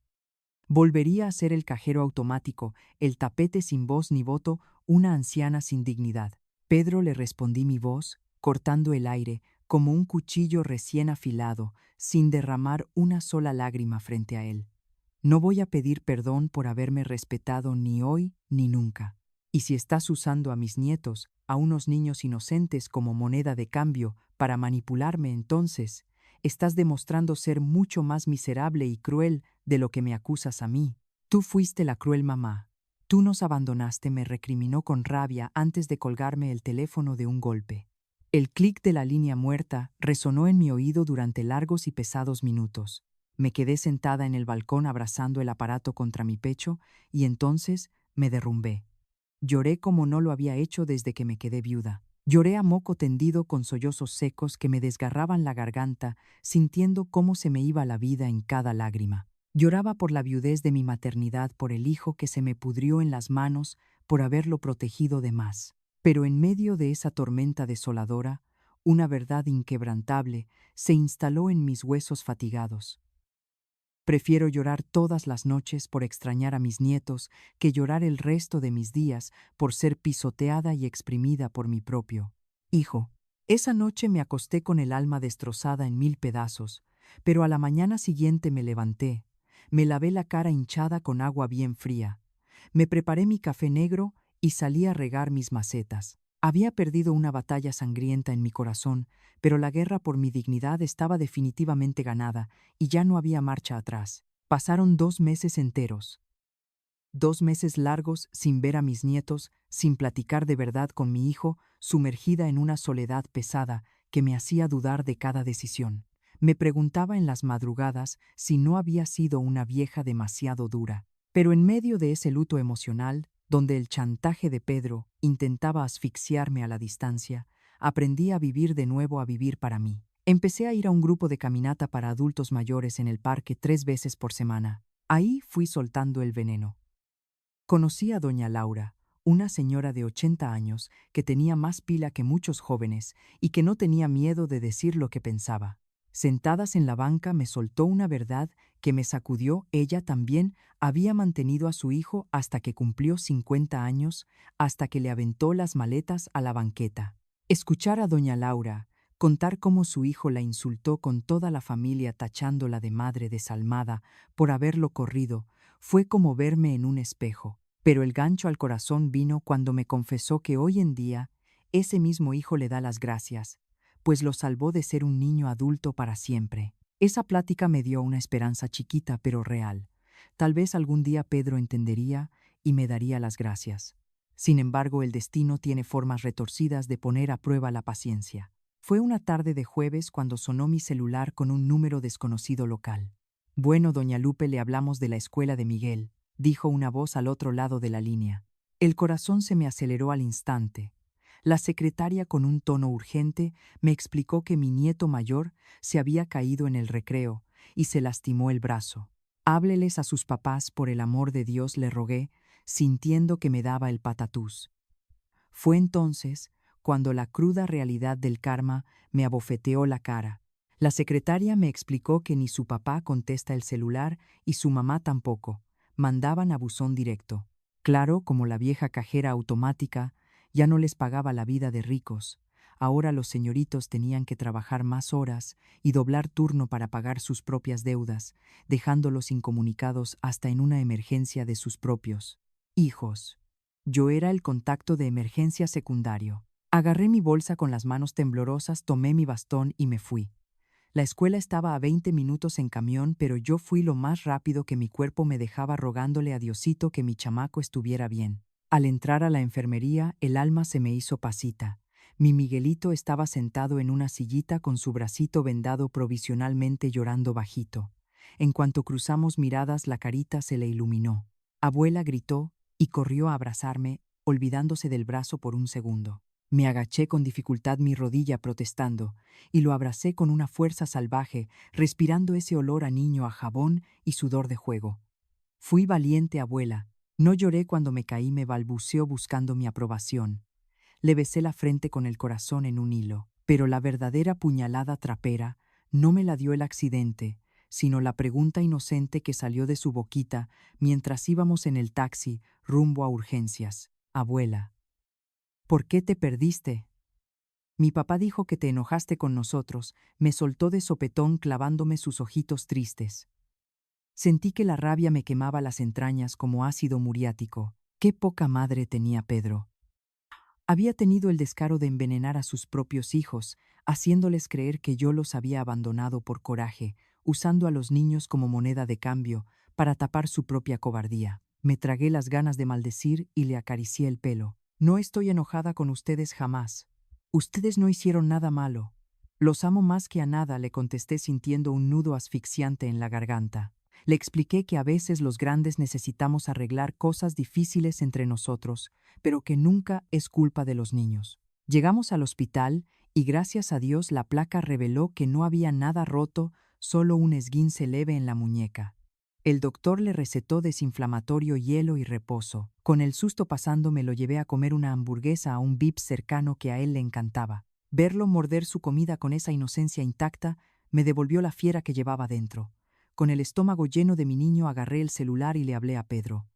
Volvería a ser el cajero automático, el tapete sin voz ni voto, una anciana sin dignidad. Pedro, le respondí, mi voz cortando el aire como un cuchillo recién afilado, sin derramar una sola lágrima frente a él. No voy a pedir perdón por haberme respetado ni hoy ni nunca. Y si estás usando a mis nietos, a unos niños inocentes, como moneda de cambio para manipularme, entonces estás demostrando ser mucho más miserable y cruel de lo que me acusas a mí. Tú fuiste la cruel mamá. Tú nos abandonaste, me recriminó con rabia antes de colgarme el teléfono de un golpe. El clic de la línea muerta resonó en mi oído durante largos y pesados minutos. Me quedé sentada en el balcón abrazando el aparato contra mi pecho y entonces me derrumbé. Lloré como no lo había hecho desde que me quedé viuda. Lloré a moco tendido con sollozos secos que me desgarraban la garganta, sintiendo cómo se me iba la vida en cada lágrima. Lloraba por la viudez de mi maternidad, por el hijo que se me pudrió en las manos por haberlo protegido de más. Pero en medio de esa tormenta desoladora, una verdad inquebrantable se instaló en mis huesos fatigados. Prefiero llorar todas las noches por extrañar a mis nietos que llorar el resto de mis días por ser pisoteada y exprimida por mi propio hijo. Esa noche me acosté con el alma destrozada en 1000 pedazos, pero a la mañana siguiente me levanté, me lavé la cara hinchada con agua bien fría, me preparé mi café negro y salí a regar mis macetas. Había perdido una batalla sangrienta en mi corazón, pero la guerra por mi dignidad estaba definitivamente ganada y ya no había marcha atrás. Pasaron 2 meses enteros. 2 meses largos sin ver a mis nietos, sin platicar de verdad con mi hijo, sumergida en una soledad pesada que me hacía dudar de cada decisión. Me preguntaba en las madrugadas si no había sido una vieja demasiado dura. Pero en medio de ese luto emocional, donde el chantaje de Pedro intentaba asfixiarme a la distancia, aprendí a vivir de nuevo, a vivir para mí. Empecé a ir a un grupo de caminata para adultos mayores en el parque 3 veces por semana. Ahí fui soltando el veneno. Conocí a doña Laura, una señora de 80 años que tenía más pila que muchos jóvenes y que no tenía miedo de decir lo que pensaba. Sentadas en la banca me soltó una verdad que me sacudió. Ella también había mantenido a su hijo hasta que cumplió 50 años, hasta que le aventó las maletas a la banqueta. Escuchar a doña Laura contar cómo su hijo la insultó con toda la familia tachándola de madre desalmada por haberlo corrido, fue como verme en un espejo. Pero el gancho al corazón vino cuando me confesó que hoy en día ese mismo hijo le da las gracias, pues lo salvó de ser un niño adulto para siempre. Esa plática me dio una esperanza chiquita pero real. Tal vez algún día Pedro entendería y me daría las gracias. Sin embargo, el destino tiene formas retorcidas de poner a prueba la paciencia. Fue una tarde de jueves cuando sonó mi celular con un número desconocido local. Bueno, doña Lupe, le hablamos de la escuela de Miguel, dijo una voz al otro lado de la línea. El corazón se me aceleró al instante. La secretaria, con un tono urgente, me explicó que mi nieto mayor se había caído en el recreo y se lastimó el brazo. Hábleles a sus papás, por el amor de Dios, le rogué, sintiendo que me daba el patatús. Fue entonces cuando la cruda realidad del karma me abofeteó la cara. La secretaria me explicó que ni su papá contesta el celular y su mamá tampoco. Mandaban a buzón directo. Claro, como la vieja cajera automática ya no les pagaba la vida de ricos. Ahora los señoritos tenían que trabajar más horas y doblar turno para pagar sus propias deudas, dejándolos incomunicados hasta en una emergencia de sus propios hijos. Yo era el contacto de emergencia secundario. Agarré mi bolsa con las manos temblorosas, tomé mi bastón y me fui. La escuela estaba a 20 minutos en camión, pero yo fui lo más rápido que mi cuerpo me dejaba, rogándole a Diosito que mi chamaco estuviera bien. Al entrar a la enfermería, el alma se me hizo pasita. Mi Miguelito estaba sentado en una sillita con su bracito vendado provisionalmente, llorando bajito. En cuanto cruzamos miradas, la carita se le iluminó. Abuela, gritó, y corrió a abrazarme, olvidándose del brazo por un segundo. Me agaché con dificultad mi rodilla protestando, y lo abracé con una fuerza salvaje, respirando ese olor a niño, a jabón y sudor de juego. Fui valiente, abuela. No lloré cuando me caí, me balbuceó buscando mi aprobación. Le besé la frente con el corazón en un hilo, pero la verdadera puñalada trapera no me la dio el accidente, sino la pregunta inocente que salió de su boquita mientras íbamos en el taxi rumbo a urgencias. Abuela, ¿por qué te perdiste? Mi papá dijo que te enojaste con nosotros, me soltó de sopetón clavándome sus ojitos tristes. Sentí que la rabia me quemaba las entrañas como ácido muriático. Qué poca madre tenía Pedro. Había tenido el descaro de envenenar a sus propios hijos, haciéndoles creer que yo los había abandonado por coraje, usando a los niños como moneda de cambio para tapar su propia cobardía. Me tragué las ganas de maldecir y le acaricié el pelo. No estoy enojada con ustedes jamás. Ustedes no hicieron nada malo. Los amo más que a nada, le contesté sintiendo un nudo asfixiante en la garganta. Le expliqué que a veces los grandes necesitamos arreglar cosas difíciles entre nosotros, pero que nunca es culpa de los niños. Llegamos al hospital y gracias a Dios la placa reveló que no había nada roto, solo un esguince leve en la muñeca. El doctor le recetó desinflamatorio, hielo y reposo. Con el susto pasando me lo llevé a comer una hamburguesa a un Vips cercano que a él le encantaba. Verlo morder su comida con esa inocencia intacta me devolvió la fiera que llevaba dentro. Con el estómago lleno de mi niño agarré el celular y le hablé a Pedro.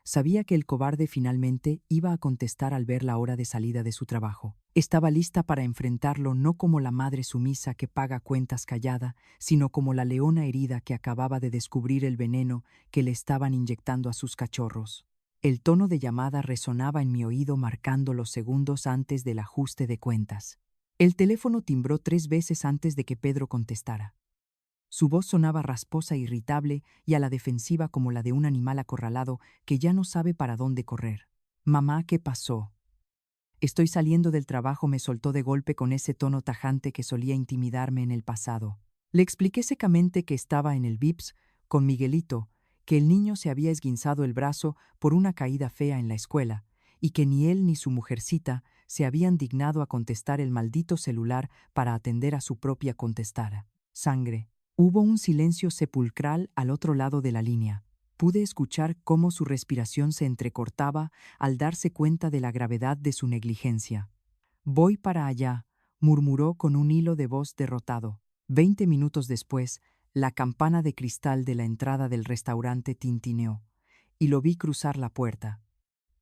Sabía que el cobarde finalmente iba a contestar al ver la hora de salida de su trabajo. Estaba lista para enfrentarlo no como la madre sumisa que paga cuentas callada, sino como la leona herida que acababa de descubrir el veneno que le estaban inyectando a sus cachorros. El tono de llamada resonaba en mi oído marcando los segundos antes del ajuste de cuentas. El teléfono timbró 3 veces antes de que Pedro contestara. Su voz sonaba rasposa e irritable y a la defensiva como la de un animal acorralado que ya no sabe para dónde correr. «Mamá, ¿qué pasó?» «Estoy saliendo del trabajo», me soltó de golpe con ese tono tajante que solía intimidarme en el pasado. Le expliqué secamente que estaba en el Vips con Miguelito, que el niño se había esguinzado el brazo por una caída fea en la escuela, y que ni él ni su mujercita se habían dignado a contestar el maldito celular para atender a su propia contestada. Sangre. Hubo un silencio sepulcral al otro lado de la línea. Pude escuchar cómo su respiración se entrecortaba al darse cuenta de la gravedad de su negligencia. «Voy para allá», murmuró con un hilo de voz derrotado. 20 minutos después, la campana de cristal de la entrada del restaurante tintineó, y lo vi cruzar la puerta.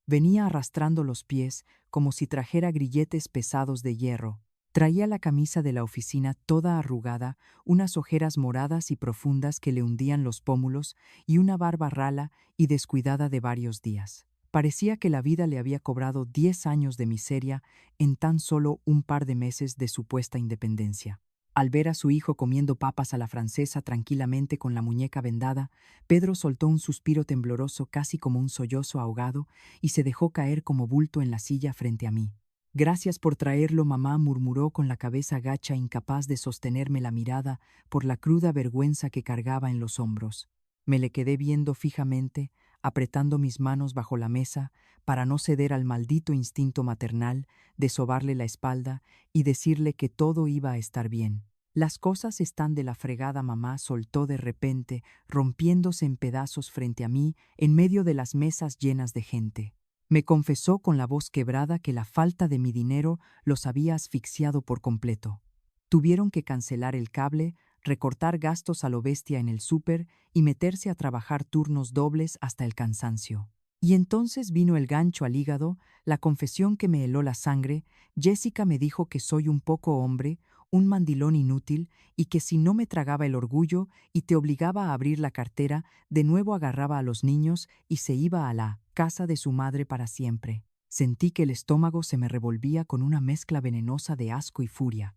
Venía arrastrando los pies como si trajera grilletes pesados de hierro. Traía la camisa de la oficina toda arrugada, unas ojeras moradas y profundas que le hundían los pómulos y una barba rala y descuidada de varios días. Parecía que la vida le había cobrado 10 años de miseria en tan solo un par de meses de supuesta independencia. Al ver a su hijo comiendo papas a la francesa tranquilamente con la muñeca vendada, Pedro soltó un suspiro tembloroso casi como un sollozo ahogado y se dejó caer como bulto en la silla frente a mí. «Gracias por traerlo, mamá», murmuró con la cabeza gacha, incapaz de sostenerme la mirada por la cruda vergüenza que cargaba en los hombros. Me le quedé viendo fijamente, apretando mis manos bajo la mesa para no ceder al maldito instinto maternal de sobarle la espalda y decirle que todo iba a estar bien. «Las cosas están de la fregada, mamá», soltó de repente, rompiéndose en pedazos frente a mí en medio de las mesas llenas de gente. Me confesó con la voz quebrada que la falta de mi dinero los había asfixiado por completo. Tuvieron que cancelar el cable, recortar gastos a lo bestia en el súper y meterse a trabajar turnos dobles hasta el cansancio. Y entonces vino el gancho al hígado, la confesión que me heló la sangre. Jessica me dijo que soy un poco hombre, un mandilón inútil, y que si no me tragaba el orgullo y te obligaba a abrir la cartera, de nuevo agarraba a los niños y se iba a la casa de su madre para siempre. Sentí que el estómago se me revolvía con una mezcla venenosa de asco y furia.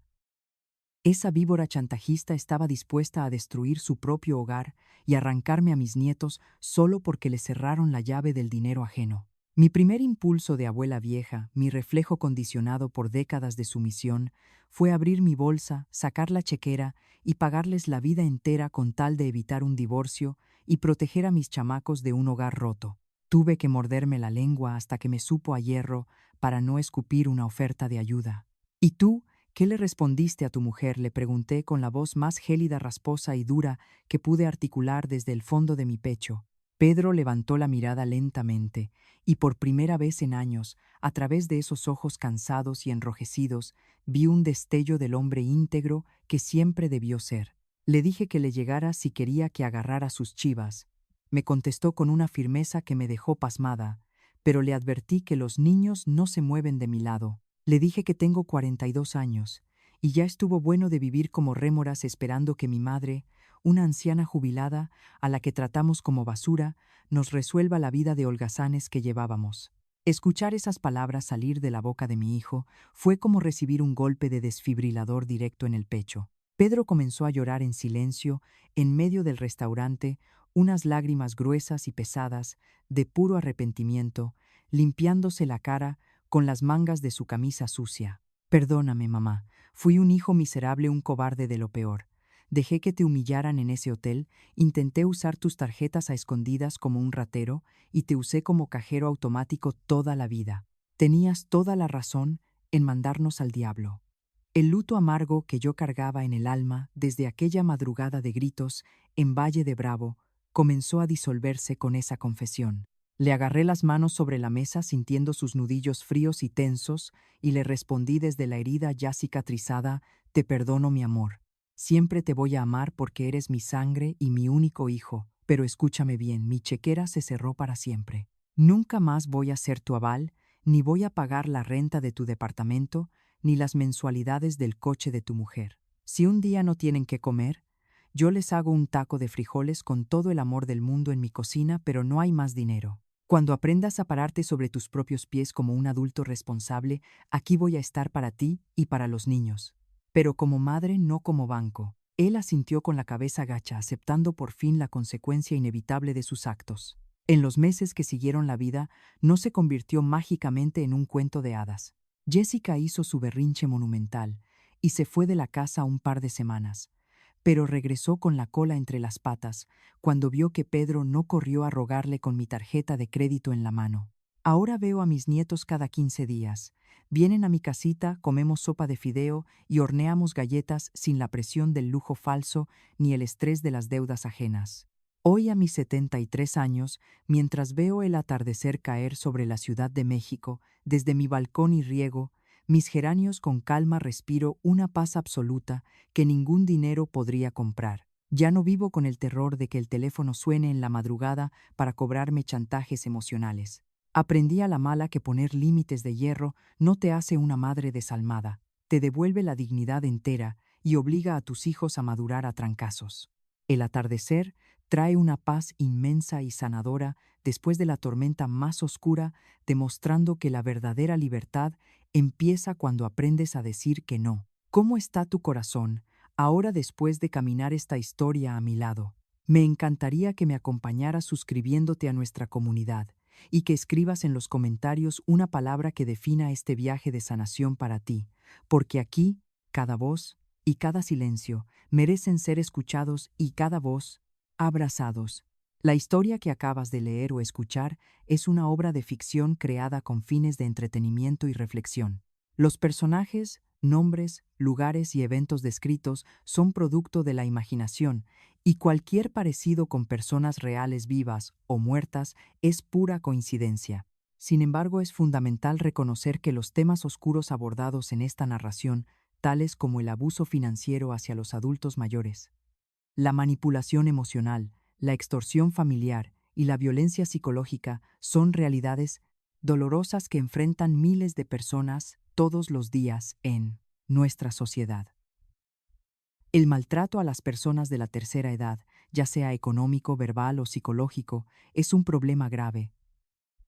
Esa víbora chantajista estaba dispuesta a destruir su propio hogar y arrancarme a mis nietos solo porque le cerraron la llave del dinero ajeno. Mi primer impulso de abuela vieja, mi reflejo condicionado por décadas de sumisión, fue abrir mi bolsa, sacar la chequera y pagarles la vida entera con tal de evitar un divorcio y proteger a mis chamacos de un hogar roto. Tuve que morderme la lengua hasta que me supo a hierro para no escupir una oferta de ayuda. ¿Y tú? ¿Qué le respondiste a tu mujer?, le pregunté con la voz más gélida, rasposa y dura que pude articular desde el fondo de mi pecho. Pedro levantó la mirada lentamente, y por primera vez en años, a través de esos ojos cansados y enrojecidos, vi un destello del hombre íntegro que siempre debió ser. Le dije que le llegara si quería que agarrara sus chivas. Me contestó con una firmeza que me dejó pasmada, pero le advertí que los niños no se mueven de mi lado. Le dije que tengo 42 años, y ya estuvo bueno de vivir como rémoras esperando que mi madre, una anciana jubilada, a la que tratamos como basura, nos resuelva la vida de holgazanes que llevábamos. Escuchar esas palabras salir de la boca de mi hijo fue como recibir un golpe de desfibrilador directo en el pecho. Pedro comenzó a llorar en silencio, en medio del restaurante, unas lágrimas gruesas y pesadas, de puro arrepentimiento, limpiándose la cara con las mangas de su camisa sucia. Perdóname, mamá, fui un hijo miserable, un cobarde de lo peor. Dejé que te humillaran en ese hotel, intenté usar tus tarjetas a escondidas como un ratero y te usé como cajero automático toda la vida. Tenías toda la razón en mandarnos al diablo. El luto amargo que yo cargaba en el alma desde aquella madrugada de gritos en Valle de Bravo comenzó a disolverse con esa confesión. Le agarré las manos sobre la mesa sintiendo sus nudillos fríos y tensos y le respondí desde la herida ya cicatrizada: te perdono, mi amor. Siempre te voy a amar porque eres mi sangre y mi único hijo, pero escúchame bien, mi chequera se cerró para siempre. Nunca más voy a ser tu aval, ni voy a pagar la renta de tu departamento, ni las mensualidades del coche de tu mujer. Si un día no tienen que comer, yo les hago un taco de frijoles con todo el amor del mundo en mi cocina, pero no hay más dinero. Cuando aprendas a pararte sobre tus propios pies como un adulto responsable, aquí voy a estar para ti y para los niños. Pero como madre, no como banco. Él asintió con la cabeza gacha, aceptando por fin la consecuencia inevitable de sus actos. En los meses que siguieron, la vida no se convirtió mágicamente en un cuento de hadas. Jessica hizo su berrinche monumental y se fue de la casa un par de semanas, pero regresó con la cola entre las patas cuando vio que Pedro no corrió a rogarle con mi tarjeta de crédito en la mano. Ahora veo a mis nietos cada 15 días. Vienen a mi casita, comemos sopa de fideo y horneamos galletas sin la presión del lujo falso ni el estrés de las deudas ajenas. Hoy, a mis 73 años, mientras veo el atardecer caer sobre la Ciudad de México, desde mi balcón y riego mis geranios con calma, respiro una paz absoluta que ningún dinero podría comprar. Ya no vivo con el terror de que el teléfono suene en la madrugada para cobrarme chantajes emocionales. Aprendí a la mala que poner límites de hierro no te hace una madre desalmada, te devuelve la dignidad entera y obliga a tus hijos a madurar a trancazos. El atardecer trae una paz inmensa y sanadora después de la tormenta más oscura, demostrando que la verdadera libertad empieza cuando aprendes a decir que no. ¿Cómo está tu corazón ahora después de caminar esta historia a mi lado? Me encantaría que me acompañaras suscribiéndote a nuestra comunidad y que escribas en los comentarios una palabra que defina este viaje de sanación para ti, porque aquí, cada voz y cada silencio merecen ser escuchados y cada voz abrazados. La historia que acabas de leer o escuchar es una obra de ficción creada con fines de entretenimiento y reflexión. Los personajes, nombres, lugares y eventos descritos son producto de la imaginación, y cualquier parecido con personas reales vivas o muertas es pura coincidencia. Sin embargo, es fundamental reconocer que los temas oscuros abordados en esta narración, tales como el abuso financiero hacia los adultos mayores, la manipulación emocional, la extorsión familiar y la violencia psicológica, son realidades dolorosas que enfrentan miles de personas todos los días en nuestra sociedad. El maltrato a las personas de la tercera edad, ya sea económico, verbal o psicológico, es un problema grave,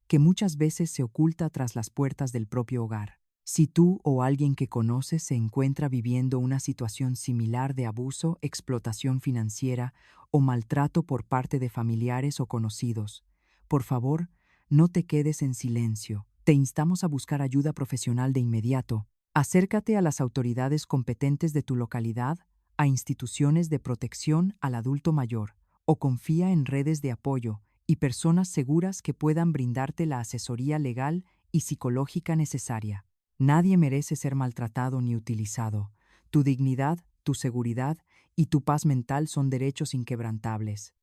que muchas veces se oculta tras las puertas del propio hogar. Si tú o alguien que conoces se encuentra viviendo una situación similar de abuso, explotación financiera o maltrato por parte de familiares o conocidos, por favor, no te quedes en silencio. Te instamos a buscar ayuda profesional de inmediato. Acércate a las autoridades competentes de tu localidad, a instituciones de protección al adulto mayor, o confía en redes de apoyo y personas seguras que puedan brindarte la asesoría legal y psicológica necesaria. Nadie merece ser maltratado ni utilizado. Tu dignidad, tu seguridad y tu paz mental son derechos inquebrantables.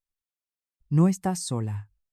No estás sola.